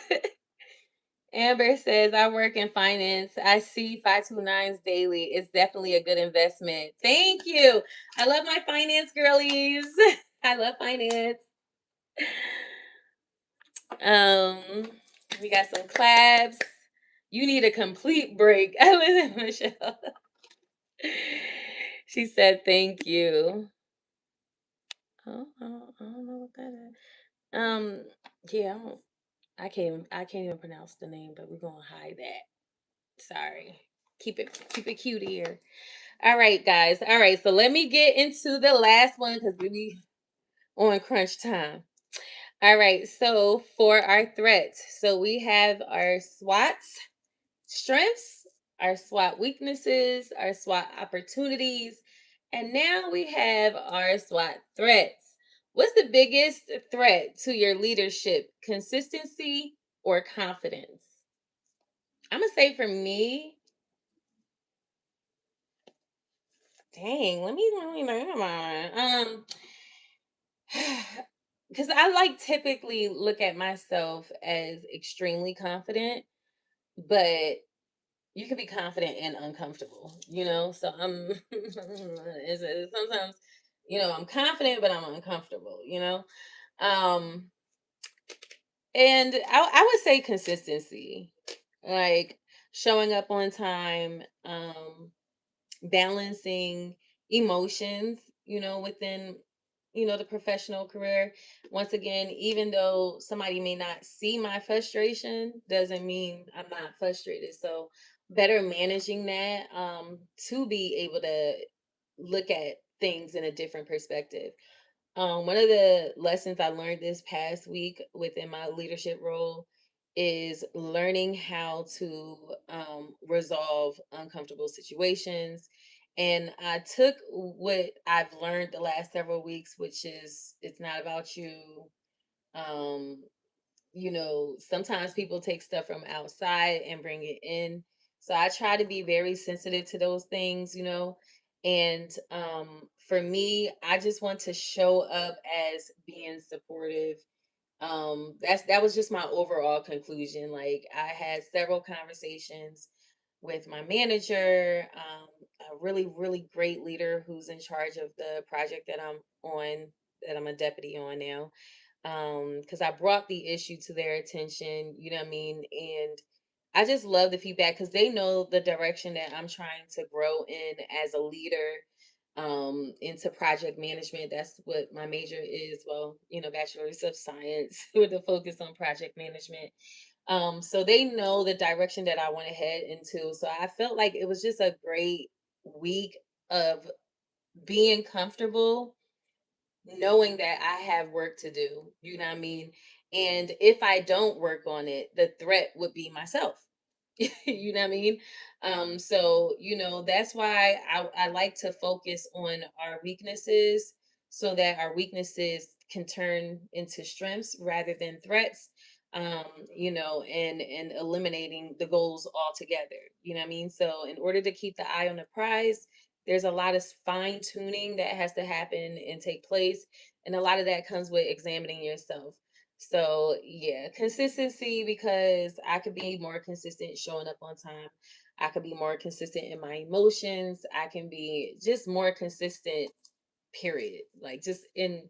Amber says, I work in finance. I see 529s daily. It's definitely a good investment. Thank you. I love my finance girlies. I love finance. Um, we got some claps. You need a complete break. I listen, Michelle. She said, thank you. I don't know what that is. Yeah, I can't even pronounce the name, but we're gonna hide that. Sorry. Keep it cute here. All right, guys. All right, so let me get into the last one because we on crunch time. All right, so for our threats, so we have our SWOTs, strengths, our SWOT weaknesses, our SWOT opportunities, and now we have our SWOT threats. What's the biggest threat to your leadership? Consistency or confidence? I'm gonna say for me, dang, let me think about it. Because I like typically look at myself as extremely confident, but you can be confident and uncomfortable, you know. So I'm sometimes, I'm confident, but I'm uncomfortable, you know. Um, and I would say consistency, like showing up on time, balancing emotions, within, the professional career. Once again, even though somebody may not see my frustration, doesn't mean I'm not frustrated. So better managing that, to be able to look at things in a different perspective. One of the lessons I learned this past week within my leadership role is learning how to resolve uncomfortable situations. And I took what I've learned the last several weeks, which is it's not about you. Um, sometimes people take stuff from outside and bring it in. So I try to be very sensitive to those things, And for me, I just want to show up as being supportive. That was just my overall conclusion. Like I had several conversations with my manager, a really, really great leader who's in charge of the project that I'm on, that I'm a deputy on now, because I brought the issue to their attention, you know what I mean? And I just love the feedback because they know the direction that I'm trying to grow in as a leader, into project management. That's what my major is. Well, bachelor's of science with a focus on project management. So they know the direction that I want to head into. So I felt like it was just a great week of being comfortable knowing that I have work to do, you know what I mean? And if I don't work on it, the threat would be myself. You know what I mean? So, that's why I like to focus on our weaknesses so that our weaknesses can turn into strengths rather than threats. And eliminating the goals altogether. You know what I mean? So in order to keep the eye on the prize, there's a lot of fine tuning that has to happen and take place. And a lot of that comes with examining yourself. So, yeah, consistency because I could be more consistent showing up on time. I could be more consistent in my emotions. I can be just more consistent, period. Like just in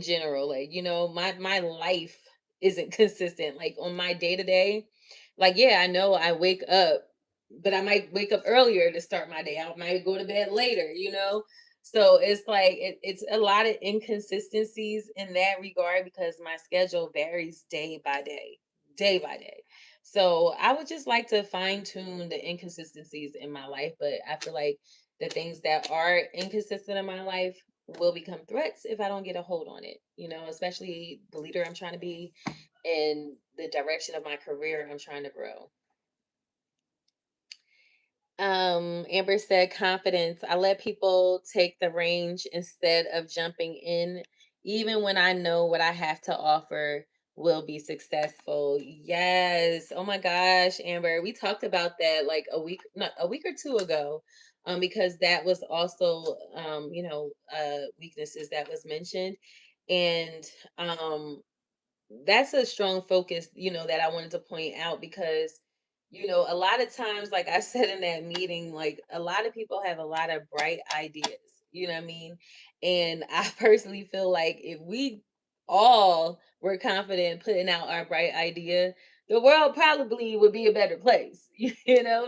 general, like, my life isn't consistent. Like on my day to day, like, yeah, I know I wake up, but I might wake up earlier to start my day. I might go to bed later. So it's like it's a lot of inconsistencies in that regard because my schedule varies day by day, day by day. So I would just like to fine tune the inconsistencies in my life, but I feel like the things that are inconsistent in my life will become threats if I don't get a hold on it, especially the leader I'm trying to be and the direction of my career I'm trying to grow. Amber said confidence. I let people take the range instead of jumping in, even when I know what I have to offer will be successful. Yes. Oh my gosh, Amber, we talked about that like not a week or two ago. Because that was also weaknesses that was mentioned. And that's a strong focus, that I wanted to point out because, a lot of times, like I said in that meeting, like a lot of people have a lot of bright ideas, you know what I mean? And I personally feel like if we all were confident putting out our bright idea, the world probably would be a better place.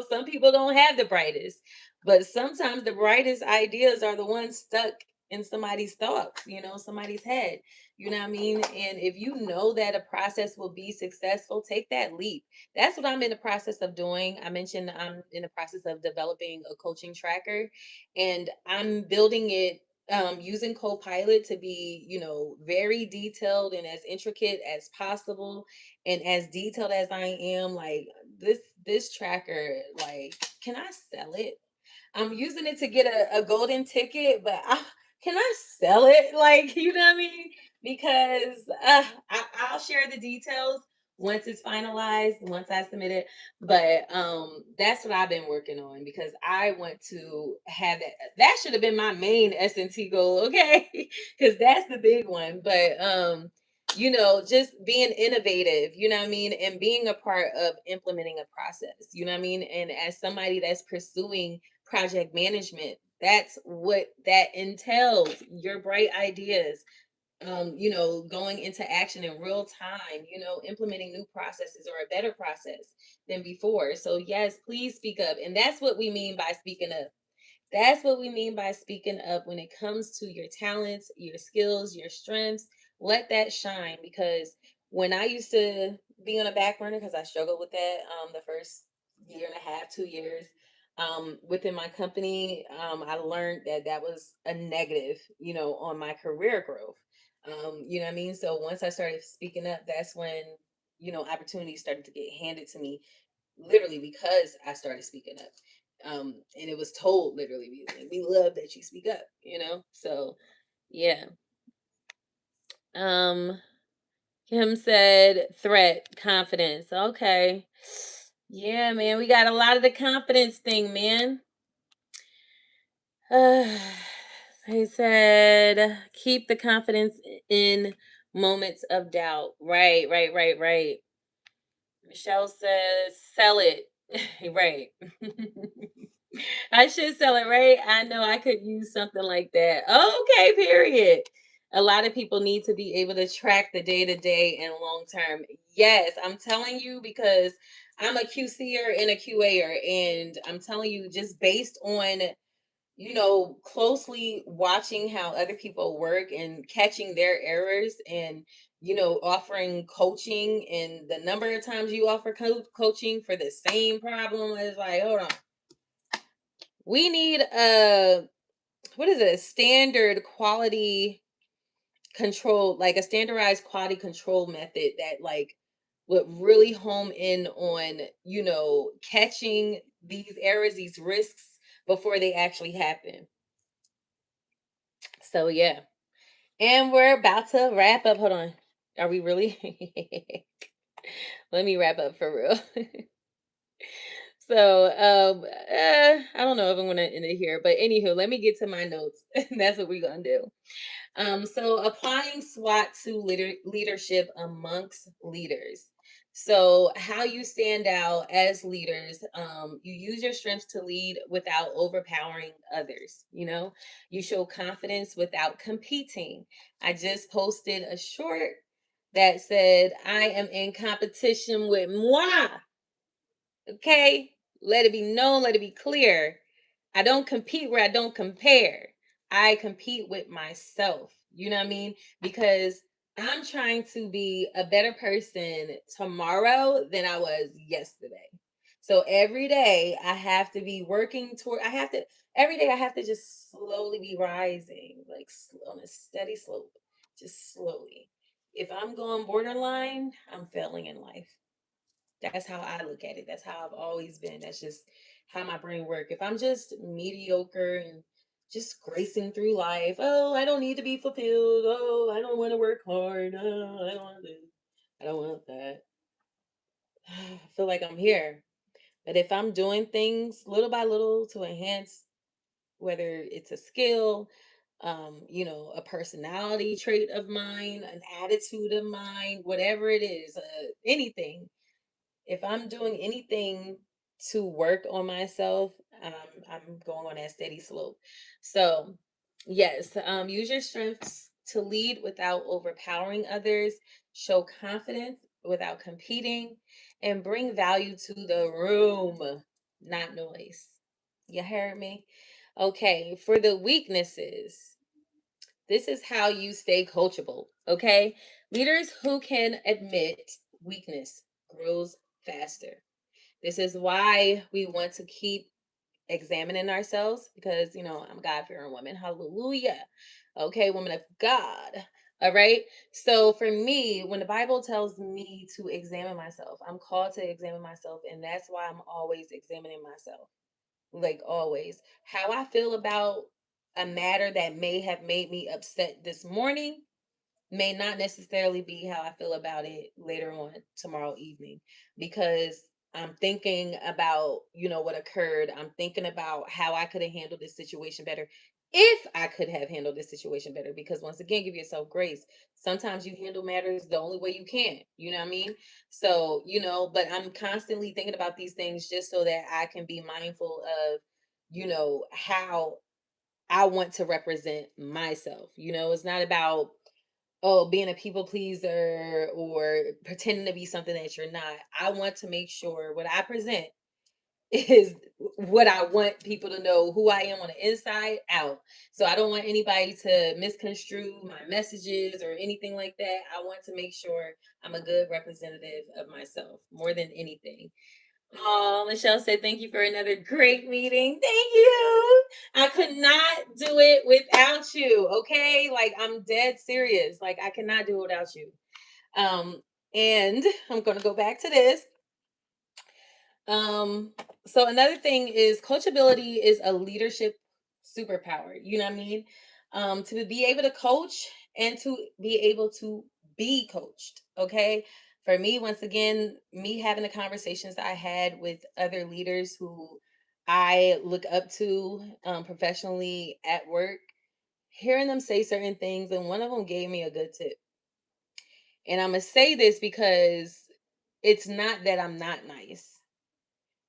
Some people don't have the brightest, but sometimes the brightest ideas are the ones stuck in somebody's thoughts, somebody's head. You know what I mean? And if you know that a process will be successful, take that leap. That's what I'm in the process of doing. I mentioned I'm in the process of developing a coaching tracker, and I'm building it using Copilot to be, very detailed and as intricate as possible, and as detailed as I am. Like this tracker, like, can I sell it? I'm using it to get a golden ticket, but can I sell it? Like, you know what I mean? Because I'll share the details once it's finalized, once I submit it. But that's what I've been working on because I want to have that. That should have been my main SNT goal, okay? Because that's the big one. But just being innovative, you know what I mean, and being a part of implementing a process, you know what I mean, and as somebody that's pursuing project management, that's what that entails. Your bright ideas, going into action in real time, implementing new processes or a better process than before. So yes, please speak up. And that's what we mean by speaking up. That's what we mean by speaking up when it comes to your talents, your skills, your strengths. Let that shine because when I used to be on a back burner, because I struggled with that the first year and a half, 2 years within my company, I learned that that was a negative, on my career growth. You know what I mean? So once I started speaking up, that's when, opportunities started to get handed to me literally because I started speaking up. And it was told literally, we love that you speak up, So yeah. Um, Kim said threat, confidence. Okay. Yeah, man, we got a lot of the confidence thing, man. He said keep the confidence in moments of doubt. Right, right, right, right. Michelle says sell it. Right. I should sell it, right? I know I could use something like that. Okay, period. A lot of people need to be able to track the day to day and long term. Yes, I'm telling you because I'm a QCer and a QAer, and I'm telling you just based on closely watching how other people work and catching their errors and offering coaching, and the number of times you offer coaching for the same problem is like, hold on, we need a what is it, a standard quality control, like a standardized quality control method that like would really home in on catching these errors, these risks before they actually happen. So yeah. And we're about to wrap up. Hold on. Are we really? Let me wrap up for real. So, I don't know if I'm gonna end it here, but anywho, let me get to my notes. That's what we're gonna do. So applying SWOT to leadership amongst leaders. So how you stand out as leaders, you use your strengths to lead without overpowering others. You show confidence without competing. I just posted a short that said, I am in competition with moi. Okay? Let it be known, let it be clear. I don't compete where I don't compare. I compete with myself. You know what I mean? Because I'm trying to be a better person tomorrow than I was yesterday. So every day I have to be working toward, every day I have to just slowly be rising, like on a steady slope, just slowly. If I'm going borderline, I'm failing in life. That's how I look at it. That's how I've always been. That's just how my brain works. If I'm just mediocre and just gracing through life, oh, I don't need to be fulfilled. Oh, I don't want to work hard. Oh, I don't want to. I don't want that. I feel like I'm here. But if I'm doing things little by little to enhance, whether it's a skill, a personality trait of mine, an attitude of mine, whatever it is, anything, if I'm doing anything to work on myself, um, I'm going on that steady slope. So, yes, use your strengths to lead without overpowering others, show confidence without competing, and bring value to the room, not noise. You heard me? Okay, for the weaknesses, this is how you stay coachable. Okay, leaders who can admit weakness grows faster. This is why we want to keep examining ourselves because, I'm a God fearing woman. Hallelujah. Okay, woman of God. All right. So for me, when the Bible tells me to examine myself, I'm called to examine myself. And that's why I'm always examining myself. Like always. How I feel about a matter that may have made me upset this morning may not necessarily be how I feel about it later on tomorrow evening because I'm thinking about, what occurred. I'm thinking about how I could have handled this situation better if I could have handled this situation better. Because once again, give yourself grace. Sometimes you handle matters the only way you can, you know what I mean? So, but I'm constantly thinking about these things just so that I can be mindful of, how I want to represent myself. It's not about being a people pleaser or pretending to be something that you're not. I want to make sure what I present is what I want people to know who I am on the inside out. So I don't want anybody to misconstrue my messages or anything like that. I want to make sure I'm a good representative of myself more than anything. Oh, Michelle said, thank you for another great meeting. Thank you. I could not do it without you. Okay. Like, I'm dead serious. Like, I cannot do it without you. Um, and I'm going to go back to this. Um, so another thing is coachability is a leadership superpower. You know what I mean? To be able to coach and to be able to be coached. Okay. For me, once again, me having the conversations I had with other leaders who I look up to professionally at work, hearing them say certain things, and one of them gave me a good tip. And I'm gonna say this because it's not that I'm not nice.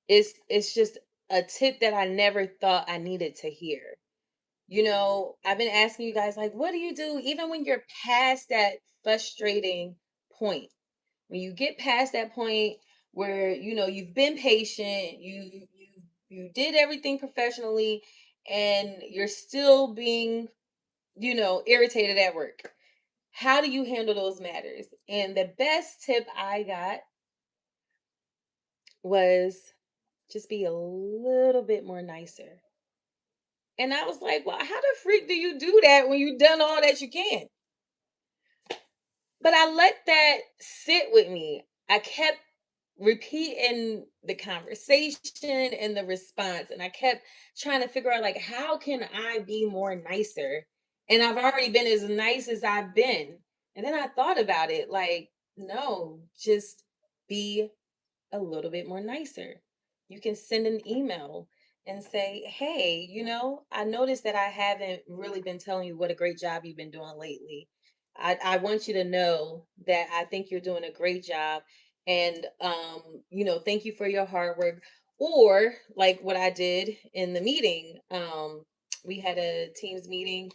It's just a tip that I never thought I needed to hear. I've been asking you guys like what do you do even when you're past that frustrating point? When you get past that point where you've been patient, you did everything professionally and you're still being, irritated at work. How do you handle those matters? And the best tip I got was just be a little bit more nicer. And I was like, well, how the freak do you do that when you've done all that you can? But I let that sit with me. I kept repeating the conversation and the response. And I kept trying to figure out, like, how can I be more nicer? And I've already been as nice as I've been. And then I thought about it like, no, just be a little bit more nicer. You can send an email and say, hey, I noticed that I haven't really been telling you what a great job you've been doing lately. I want you to know that I think you're doing a great job. And, thank you for your hard work. Or like what I did in the meeting, we had a team's meeting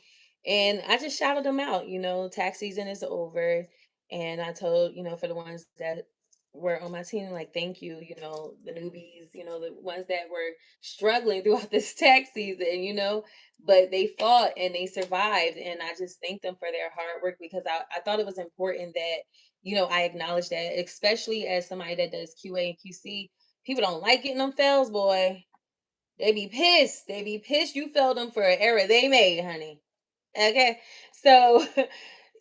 and I just shouted them out, tax season is over. And I told, for the ones that were on my team, like, thank you, the newbies, the ones that were struggling throughout this tax season, but they fought and they survived. And I just thank them for their hard work because I thought it was important that, I acknowledge that, especially as somebody that does QA and QC. People don't like getting them fails, boy. They be pissed. They be pissed you failed them for an error they made, honey. Okay. So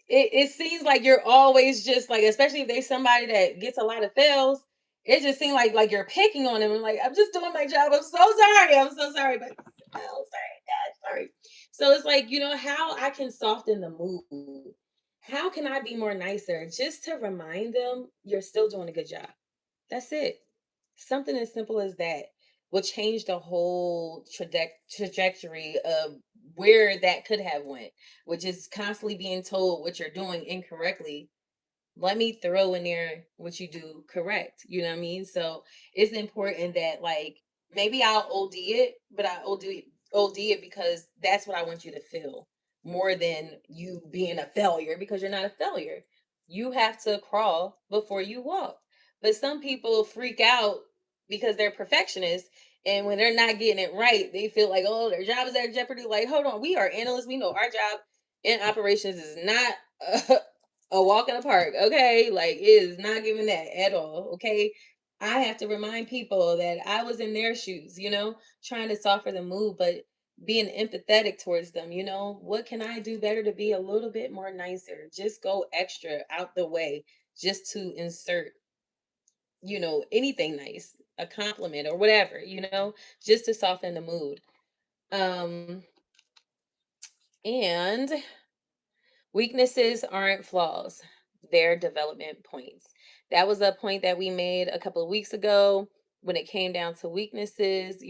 it seems like you're always just like, especially if there's somebody that gets a lot of fails, it just seems like you're picking on them. And like, I'm just doing my job. I'm so sorry. I'm so sorry. But oh, sorry, God, sorry. So it's like, how I can soften the mood, How can I be more nicer? Just to remind them you're still doing a good job. That's it. Something as simple as that will change the whole trajectory of where that could have went, which is constantly being told what you're doing incorrectly. Let me throw in there what you do correct. You know what I mean? So it's important that, like, maybe I'll OD it, but I OD it because that's what I want you to feel more than you being a failure, because you're not a failure. You have to crawl before you walk. But some people freak out because they're perfectionists, and when they're not getting it right, they feel like, oh, their job is at jeopardy. Like, hold on, we are analysts. We know our job in operations is not a walk in the park. Okay, like, it is not giving that at all. Okay, I have to remind people that I was in their shoes, trying to soften the mood, but being empathetic towards them. What can I do better to be a little bit more nicer? Just go extra out the way, just to insert, anything nice, a compliment or whatever, just to soften the mood. Um, and Weaknesses aren't flaws, they're development points. That was a point that we made a couple of weeks ago when it came down to weaknesses.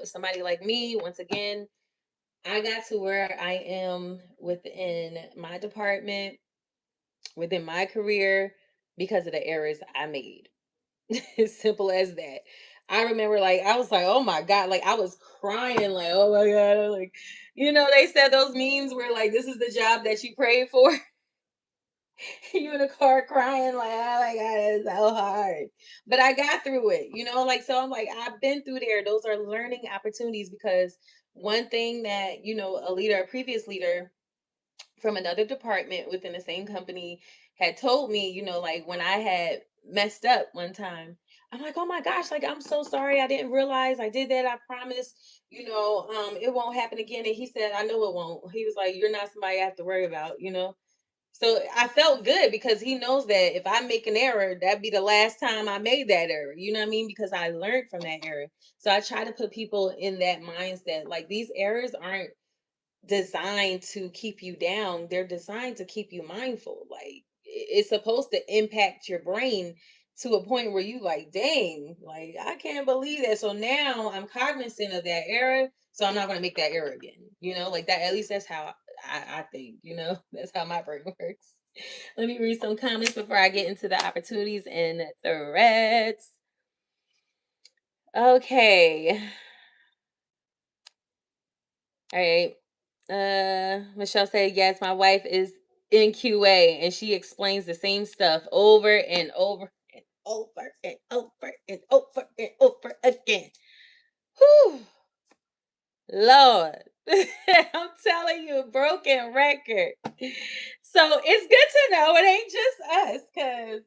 Somebody like me, once again, I got to where I am within my department, within my career, because of the errors I made. As simple as that. I remember, like, I was like, oh my God, like, I was crying, like, oh my God. Like, they said those memes where, like, this is the job that you prayed for. You in the car crying like, oh my God, it's so hard. But I got through it, like, so I'm like, I've been through there. Those are learning opportunities, because one thing that, a previous leader from another department within the same company had told me, like, when I had messed up one time, I'm like, oh my gosh, like, I'm so sorry. I didn't realize I did that. I promise, it won't happen again. And he said, I know it won't. He was like, you're not somebody I have to worry about. So I felt good, because he knows that if I make an error, that'd be the last time I made that error. You know what I mean? Because I learned from that error. So I try to put people in that mindset. Like, these errors aren't designed to keep you down. They're designed to keep you mindful. Like, it's supposed to impact your brain to a point where you like, dang, like, I can't believe that. So now I'm cognizant of that error. So I'm not going to make that error again. Like that. At least that's how I think, that's how my brain works. Let me read some comments before I get into the opportunities and threats. Okay. All right. Michelle said, yes, my wife is in QA and she explains the same stuff over and over and over and over and over and over again. Whew. Lord. I'm telling you, broken record. So it's good to know it ain't just us, because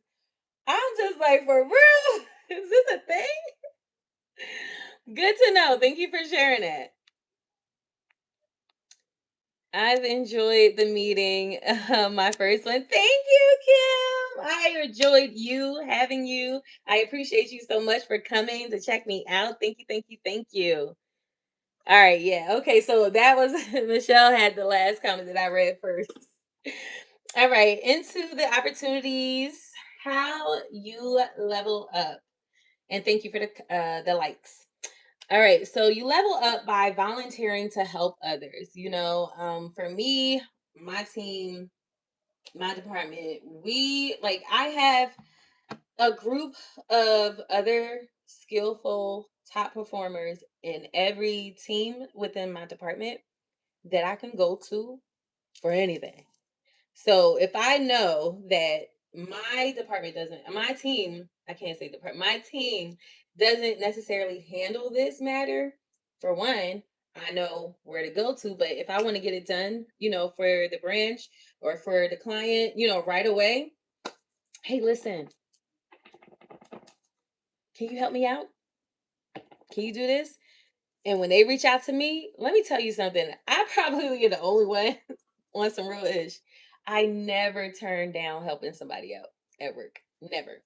I'm just like, for real? Is this a thing? Good to know. Thank you for sharing that. I've enjoyed the meeting, my first one. Thank you, Kim. I enjoyed having you. I appreciate you so much for coming to check me out. Thank you, thank you, thank you. All right, yeah. Okay, so that was Michelle had the last comment that I read first. All right, into the opportunities, how you level up. And thank you for the likes. All right, so you level up by volunteering to help others. For me, my team, my department, I have a group of other skillful top performers in every team within my department that I can go to for anything. So if I know that my team, I can't say department, my team doesn't necessarily handle this matter, for one, I know where to go to. But if I want to get it done, for the branch or for the client, right away, hey, listen, can you help me out? Can you do this? And when they reach out to me, let me tell you something. I probably get the only one on some real ish. I never turn down helping somebody out at work. Never.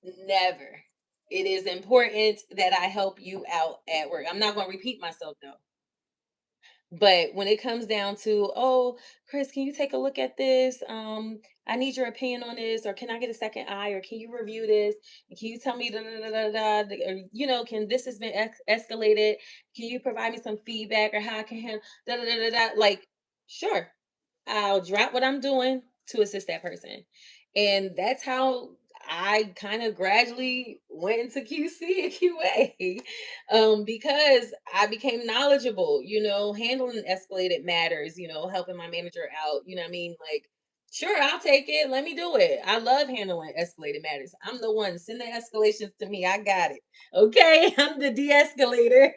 Never. It is important that I help you out at work. I'm not going to repeat myself though. But when it comes down to, oh, Chris, can you take a look at this? I need your opinion on this, or can I get a second eye, or can you review this? And can you tell me, da, da, da, da, da, or, can this has been escalated? Can you provide me some feedback, or how I can handle, da, da, da, da, da? Like, sure, I'll drop what I'm doing to assist that person. And that's how I kind of gradually went into QC and QA, because I became knowledgeable, handling escalated matters, helping my manager out, you know what I mean? Like, sure, I'll take it. Let me do it. I love handling escalated matters. I'm the one. Send the escalations to me. I got it. Okay. I'm the de escalator.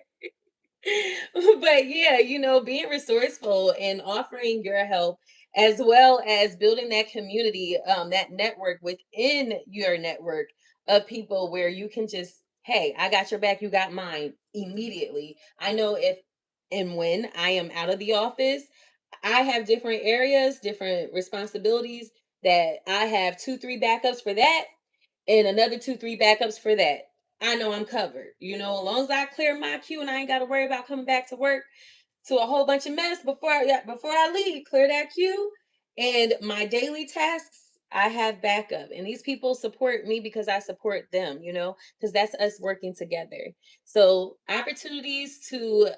But yeah, being resourceful and offering your help, as well as building that community, that network within your network of people where you can just, hey, I got your back, you got mine immediately. I know if and when I am out of the office, I have different areas, different responsibilities that I have two, three backups for that and another two, three backups for that. I know I'm covered. As long as I clear my queue and I ain't got to worry about coming back to work to a whole bunch of mess before I leave, clear that queue. And my daily tasks, I have backup. And these people support me because I support them, because that's us working together. So opportunities to,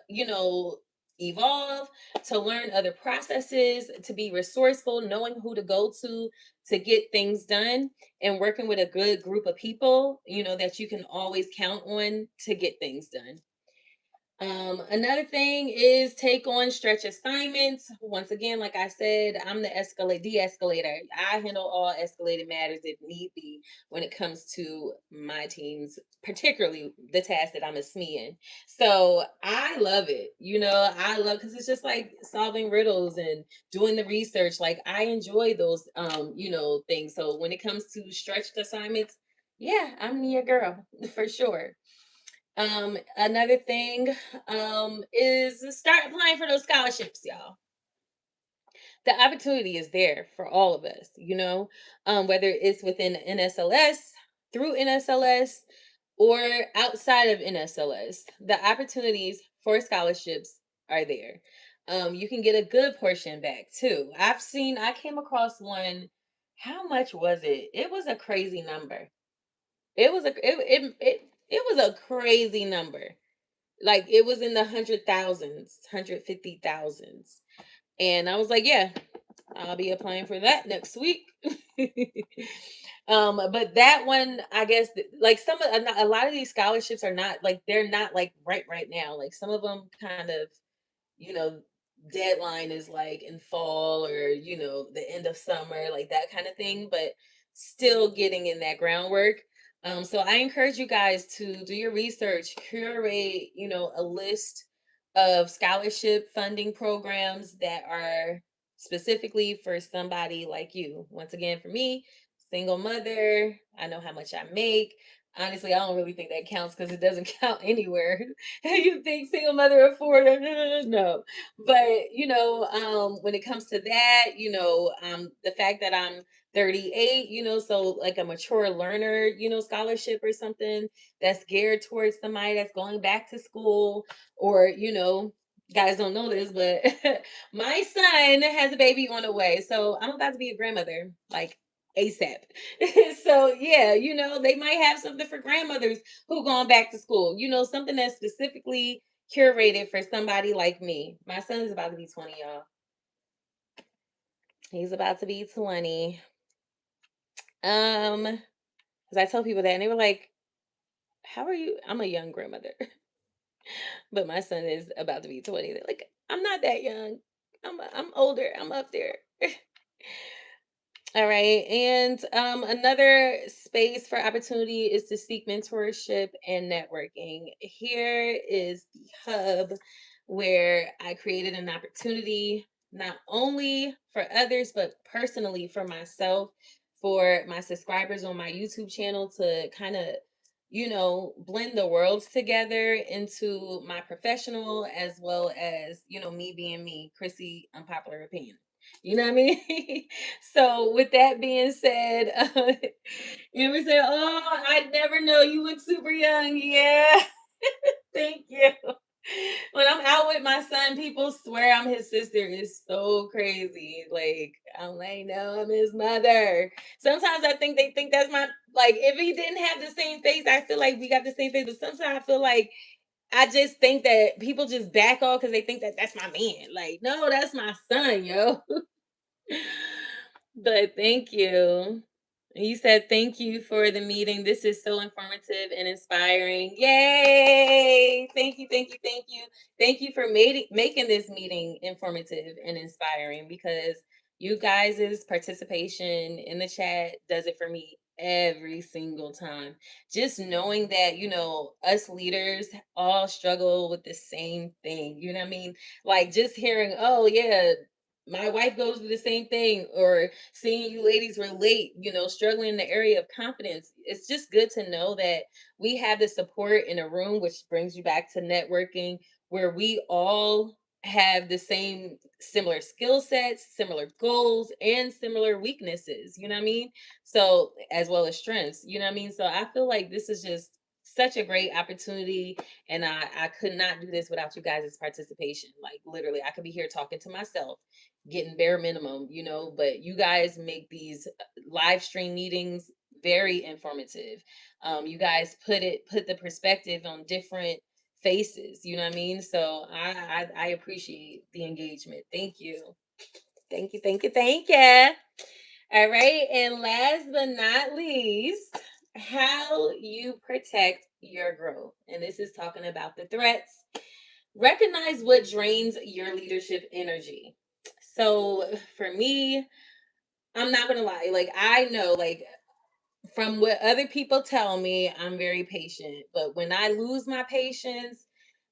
evolve, to learn other processes, to be resourceful, knowing who to go to get things done, and working with a good group of people, that you can always count on to get things done. Another thing is take on stretch assignments. Once again, like I said, I'm the de-escalator. I handle all escalated matters if need be when it comes to my teams, particularly the task that I'm a SME in. So I love it. I love because it's just like solving riddles and doing the research. Like I enjoy those things. So when it comes to stretched assignments, yeah, I'm your girl for sure. Another thing is start applying for those scholarships, y'all. The opportunity is there for all of us, whether it's within NSLS, through NSLS, or outside of NSLS. The opportunities for scholarships are there. You can get a good portion back too. I came across one. How much was it? It was a crazy number. It was a crazy number. Like it was in the 100,000s, 150,000s. And I was like, yeah, I'll be applying for that next week. But that one, I guess, like a lot of these scholarships are not like they're not like right now. Like some of them kind of, you know, deadline is like in fall or, the end of summer, like that kind of thing, but still getting in that groundwork. So I encourage you guys to do your research, curate, a list of scholarship funding programs that are specifically for somebody like you. Once again, for me, single mother, I know how much I make. Honestly, I don't really think that counts because it doesn't count anywhere. You think single mother of four? No, but when it comes to that, the fact that I'm 38, so like a mature learner, scholarship or something that's geared towards somebody that's going back to school, or guys don't know this, but my son has a baby on the way, so I'm about to be a grandmother, like ASAP. So yeah, they might have something for grandmothers who going back to school, something that's specifically curated for somebody like me. My son is about to be 20, y'all. He's about to be 20. Because I tell people that and they were like, how are you? I'm a young grandmother. But my son is about to be 20. They're like, I'm not that young. I'm older. I'm up there. All right. And another space for opportunity is to seek mentorship and networking. Here is the hub where I created an opportunity not only for others, but personally for myself, for my subscribers on my YouTube channel to kind of, blend the worlds together into my professional as well as, me being me, Chrissy, unpopular opinion. You know what I mean? So with that being said, you ever say, "Oh, I never know you look super young." Yeah, thank you. When I'm out out with my son, people swear I'm his sister. It's so crazy. Like, I'm like, no, I'm his mother. Sometimes I think they think that's my, like, if he didn't have the same face, I feel like we got the same face. But sometimes I feel like I just think that people just back off because they think that that's my man. Like, no, that's my son, yo. But thank you. You said thank you for the meeting. This is so informative and inspiring. Yay! Thank you, thank you, thank you. Thank you for making this meeting informative and inspiring because you guys' participation in the chat does it for me every single time. Just knowing that, us leaders all struggle with the same thing. You know what I mean? Like just hearing, oh yeah, my wife goes through the same thing, or seeing you ladies relate, struggling in the area of confidence. It's just good to know that we have the support in a room, which brings you back to networking, where we all have the same similar skill sets, similar goals, and similar weaknesses, you know what I mean? So, as well as strengths, you know what I mean? So, I feel like this is just such a great opportunity, and I could not do this without you guys' participation. Like literally, I could be here talking to myself, getting bare minimum, but you guys make these live stream meetings very informative. You guys put the perspective on different faces, you know what I mean? So I appreciate the engagement. Thank you. Thank you, thank you, thank you. All right, and last but not least, how you protect your growth. And this is talking about the threats. Recognize what drains your leadership energy. So for me, I'm not gonna lie, like I know, like from what other people tell me, I'm very patient. But when I lose my patience,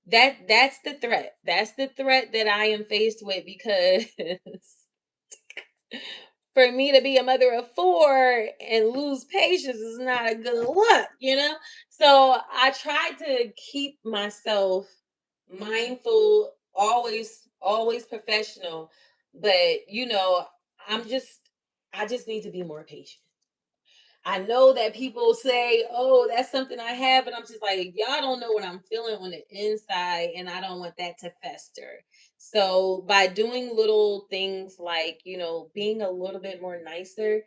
that's the threat. That's the threat that I am faced with because for me to be a mother of four and lose patience is not a good look. So I try to keep myself mindful, always professional, but I'm just I just need to be more patient. I know that people say, oh, that's something I have, but I'm just like, y'all don't know what I'm feeling on the inside, and I don't want that to fester. So, by doing little things like, being a little bit more nicer,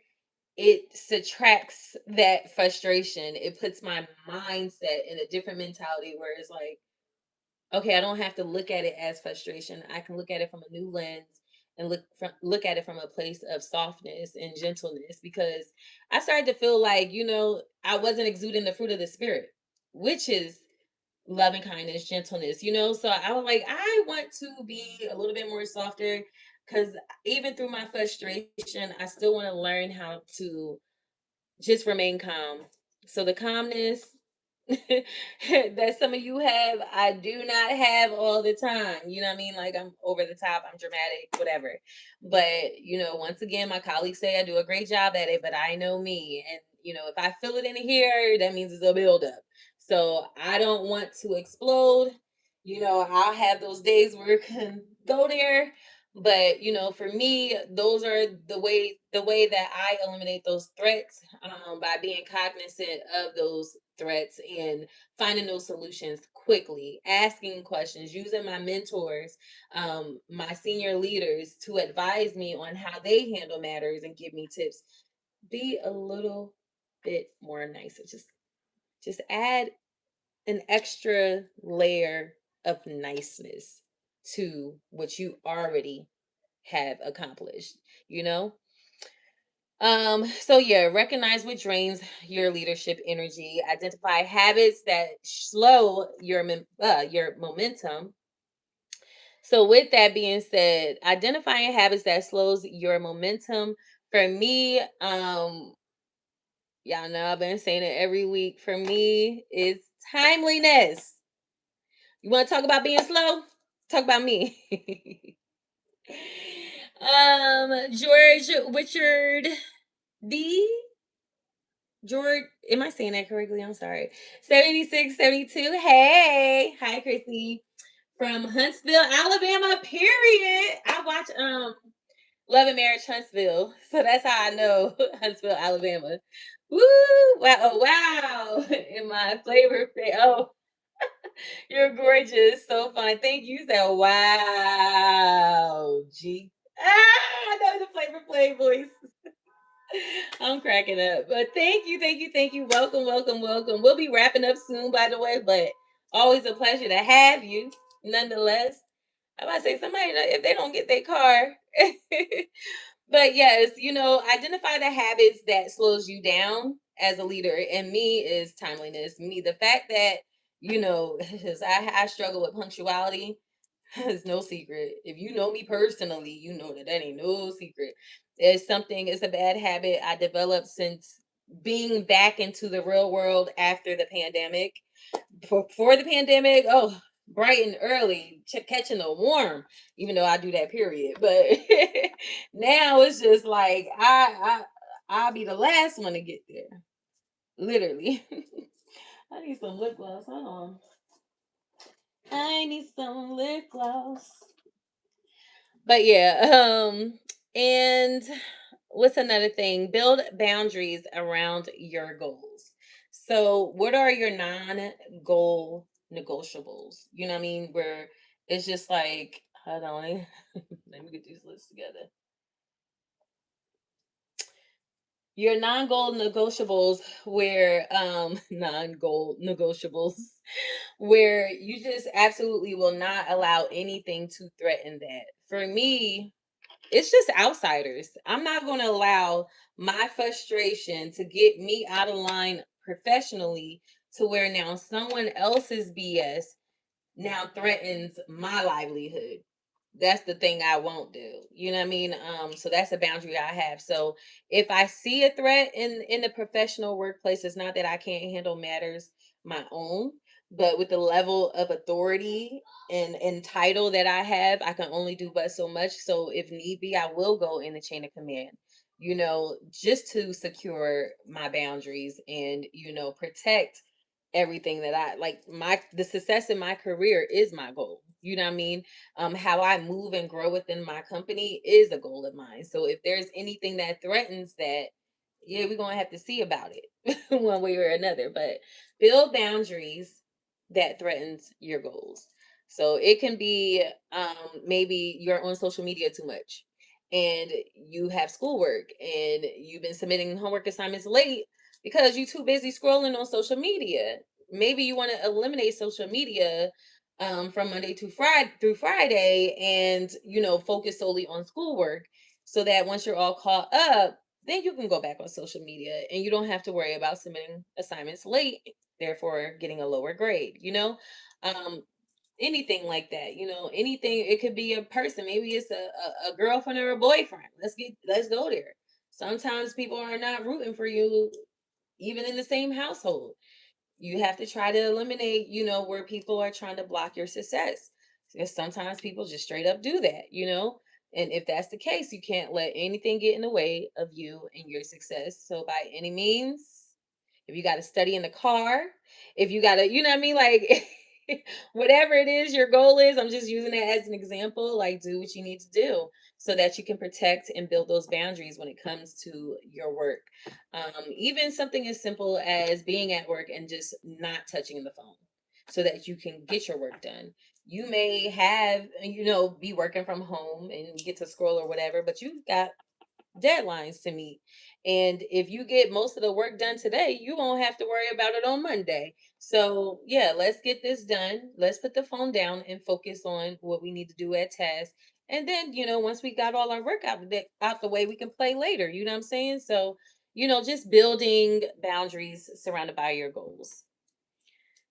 it subtracts that frustration. It puts my mindset in a different mentality where it's like, okay, I don't have to look at it as frustration. I can look at it from a new lens and look at it from a place of softness and gentleness, because I started to feel like, I wasn't exuding the fruit of the spirit, which is loving kindness, gentleness. So I was like, I want to be a little bit more softer, because even through my frustration, I still want to learn how to just remain calm. So the calmness that some of you have, I do not have all the time. You know what I mean? Like I'm over the top, I'm dramatic, whatever. But, once again, my colleagues say I do a great job at it, but I know me. And, if I feel it in here, that means it's a buildup. So I don't want to explode. I'll have those days where it can go there, but for me, those are the way that I eliminate those threats, by being cognizant of those threats and finding those solutions quickly, asking questions, using my mentors, my senior leaders to advise me on how they handle matters and give me tips. Be a little bit more nicer. Just add an extra layer of niceness to what you already have accomplished, you know? So yeah, recognize what drains your leadership energy, identify habits that slow your momentum. So with that being said, identifying habits that slows your momentum, for me, y'all know I've been saying it every week. For me, it's timeliness. You want to talk about being slow? Talk about me. George Richard D. George, am I saying that correctly? I'm sorry. 7672. Hey. Hi, Chrissy. From Huntsville, Alabama, period. I watch Love and Marriage Huntsville. So that's how I know Huntsville, Alabama. Woo! Wow, oh, wow. In my flavor. Oh. You're gorgeous. So fun. Thank you. So wow. G. I know the Flavor Flav voice. I'm cracking up. But thank you, thank you, thank you. Welcome, welcome, welcome. We'll be wrapping up soon, by the way, but always a pleasure to have you, nonetheless. I might say somebody if they don't get their car. But yes, identify the habits that slows you down as a leader. And me is timeliness. Me, the fact that, 'cause I struggle with punctuality. It's no secret. If you know me personally, you know that ain't no secret. It's a bad habit I developed since being back into the real world after the pandemic. Before the pandemic, oh, bright and early, catching a warm, even though I do that period. But now it's just like I'll be the last one to get there. Literally. I need some lip gloss. Hold on. I need some lip gloss. But yeah, and what's another thing? Build boundaries around your goals. So, what are your non-goal negotiables? You know what I mean? Where it's just like, hold on, let me get these lists together. Your non-goal negotiables, where non-goal negotiables, where you just absolutely will not allow anything to threaten that. For me, it's just outsiders. I'm not going to allow my frustration to get me out of line professionally to where now someone else's BS now threatens my livelihood. That's the thing I won't do. You know what I mean? So that's a boundary I have. So if I see a threat in the professional workplace, it's not that I can't handle matters my own, but with the level of authority and title that I have, I can only do but so much. So if need be, I will go in the chain of command, just to secure my boundaries and, protect everything that I like. The success in my career is my goal. You know what I mean? How I move and grow within my company is a goal of mine. So if there's anything that threatens that, yeah, we're gonna have to see about it one way or another. But build boundaries that threatens your goals. So it can be maybe you're on social media too much and you have schoolwork and you've been submitting homework assignments late because you're too busy scrolling on social media. Maybe you want to eliminate social media from Monday to Friday and focus solely on schoolwork so that once you're all caught up, then you can go back on social media and you don't have to worry about submitting assignments late, therefore getting a lower grade, um anything like that, anything. It could be a person, maybe it's a girlfriend or a boyfriend. Let's go there. Sometimes people are not rooting for you even in the same household. You have to try to eliminate, where people are trying to block your success. Because sometimes people just straight up do that. And if that's the case, you can't let anything get in the way of you and your success. So by any means, if you got to study in the car, if you got to, you know what I mean? Like, whatever it is your goal is, I'm just using that as an example. Like, do what you need to do so that you can protect and build those boundaries when it comes to your work. Even something as simple as being at work and just not touching the phone so that you can get your work done. You may have, be working from home and get to scroll or whatever, but you've got deadlines to meet. And if you get most of the work done today, you won't have to worry about it on Monday. So, yeah, let's get this done. Let's put the phone down and focus on what we need to do at task. And then, once we got all our work out the way, we can play later. You know what I'm saying? So, just building boundaries surrounded by your goals.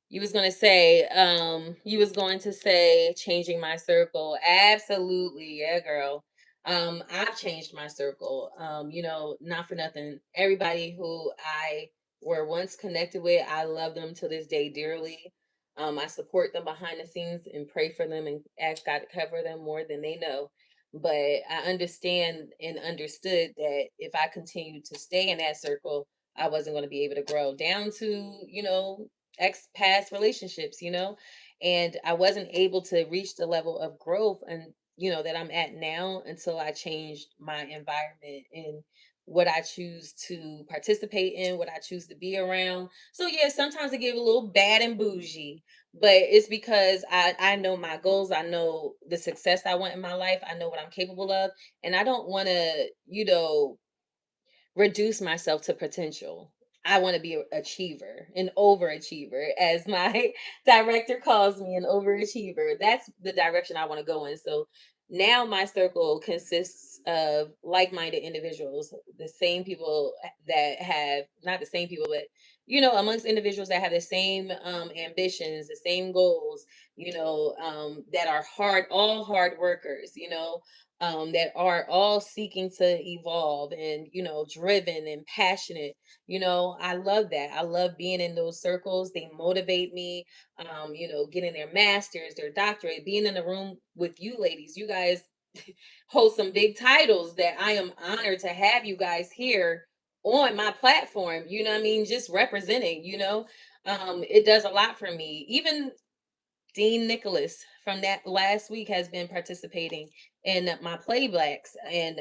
You was going to say changing my circle. Absolutely. Yeah, girl. I've changed my circle. Not for nothing. Everybody who I were once connected with, I love them to this day dearly. I support them behind the scenes and pray for them and ask God to cover them more than they know. But I understand and understood that if I continued to stay in that circle, I wasn't going to be able to grow down to, ex past relationships, and I wasn't able to reach the level of growth and that I'm at now until I changed my environment and what I choose to participate in, what I choose to be around. So yeah, sometimes it get a little bad and bougie, but it's because I know my goals. I know the success I want in my life. I know what I'm capable of, and I don't want to, reduce myself to potential. I want to be an achiever, an overachiever, as my director calls me, an overachiever. That's the direction I want to go in. So now my circle consists of like-minded individuals, the same people that have, not the same people, but amongst individuals that have the same ambitions, the same goals, that are all hard workers, that are all seeking to evolve and driven and passionate. I love that. I love being in those circles. They motivate me. Getting their masters, their doctorate, being in the room with you ladies. You guys hold some big titles that I am honored to have you guys here on my platform. You know what I mean? Just representing. It does a lot for me. Even Dean Nicholas from that last week has been participating in my playbacks. And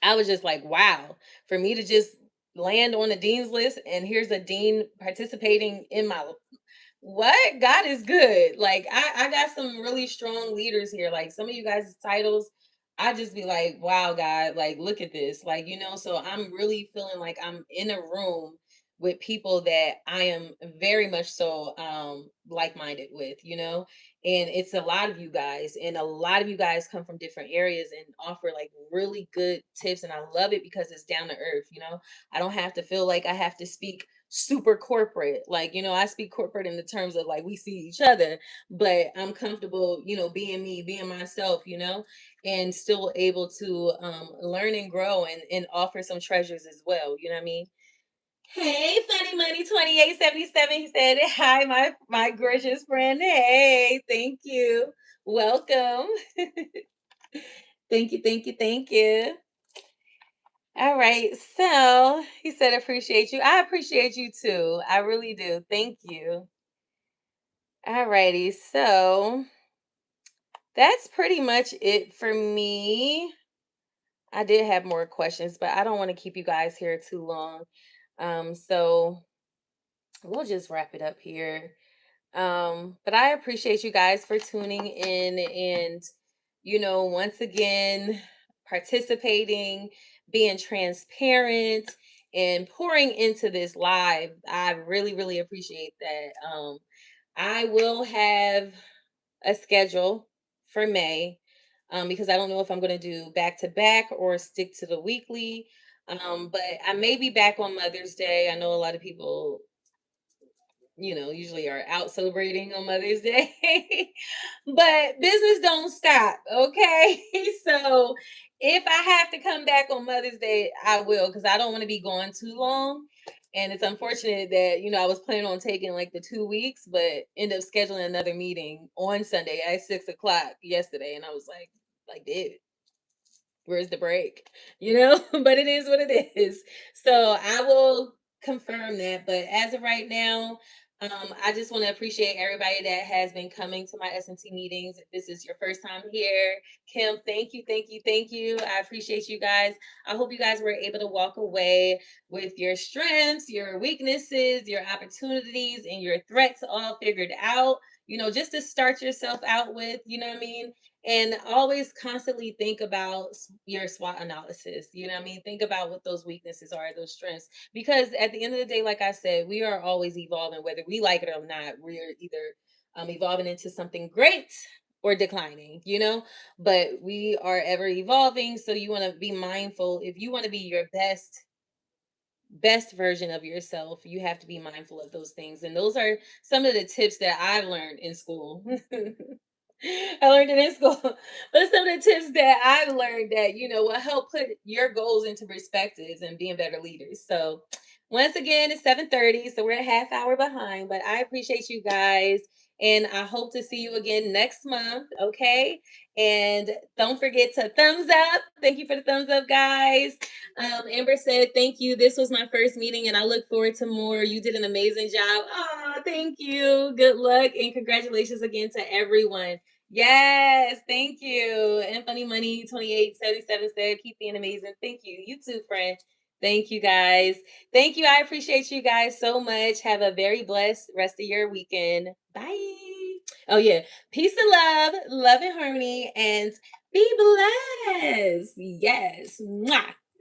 I was just like, wow, for me to just land on the dean's list and here's a dean participating in my what? God is good. Like I got some really strong leaders here. Like some of you guys' titles, I just be like, wow, God, like look at this. Like, so I'm really feeling like I'm in a room with people that I am very much so like-minded with, and it's a lot of you guys, and a lot of you guys come from different areas and offer like really good tips, and I love it because it's down to earth. I don't have to feel like I have to speak super corporate. Like, I speak corporate in the terms of like we see each other, but I'm comfortable, being me, being myself, and still able to learn and grow and offer some treasures as well. You know what I mean? Hey, Funny Money 2877. He said, hi, my gracious friend. Hey, thank you. Welcome. Thank you, thank you, thank you. All right. So he said, appreciate you. I appreciate you too. I really do. Thank you. All righty. So that's pretty much it for me. I did have more questions, but I don't want to keep you guys here too long. So we'll just wrap it up here. But I appreciate you guys for tuning in and, once again, participating, being transparent, and pouring into this live. I really, really appreciate that. I will have a schedule for May because I don't know if I'm going to do back to back or stick to the weekly. But I may be back on Mother's Day. I know a lot of people usually are out celebrating on Mother's Day. But business don't stop, okay? So if I have to come back on Mother's Day, I will, because I don't want to be gone too long. And it's unfortunate that, I was planning on taking like the 2 weeks, but end up scheduling another meeting on Sunday at 6 o'clock yesterday. And I was like, dude, where's the break? But it is what it is. So I will confirm that. But as of right now, I just want to appreciate everybody that has been coming to my SNT meetings. If this is your first time here, Kim, thank you, thank you, thank you. I appreciate you guys. I hope you guys were able to walk away with your strengths, your weaknesses, your opportunities, and your threats all figured out. Just to start yourself out with, you know what I mean? And always constantly think about your SWOT analysis. You know what I mean? Think about what those weaknesses are, those strengths. Because at the end of the day, like I said, we are always evolving, whether we like it or not. We're either evolving into something great or declining, but we are ever evolving. So you want to be mindful. If you want to be your best version of yourself, you have to be mindful of those things. And those are some of the tips that I've learned in school. I learned it in school. But some of the tips that I've learned that, will help put your goals into perspectives and being better leaders. So once again, it's 7:30, so we're a half hour behind, but I appreciate you guys. And I hope to see you again next month. Okay. And don't forget to thumbs up. Thank you for the thumbs up, guys. Amber said, thank you. This was my first meeting and I look forward to more. You did an amazing job. Oh, thank you. Good luck and congratulations again to everyone. Yes, thank you. And Funny Money 2877 said, keep being amazing. Thank you. You too, friend. Thank you guys. Thank you. I appreciate you guys so much. Have a very blessed rest of your weekend. Bye. Oh, yeah. Peace and love and harmony, and be blessed. Yes. Mwah.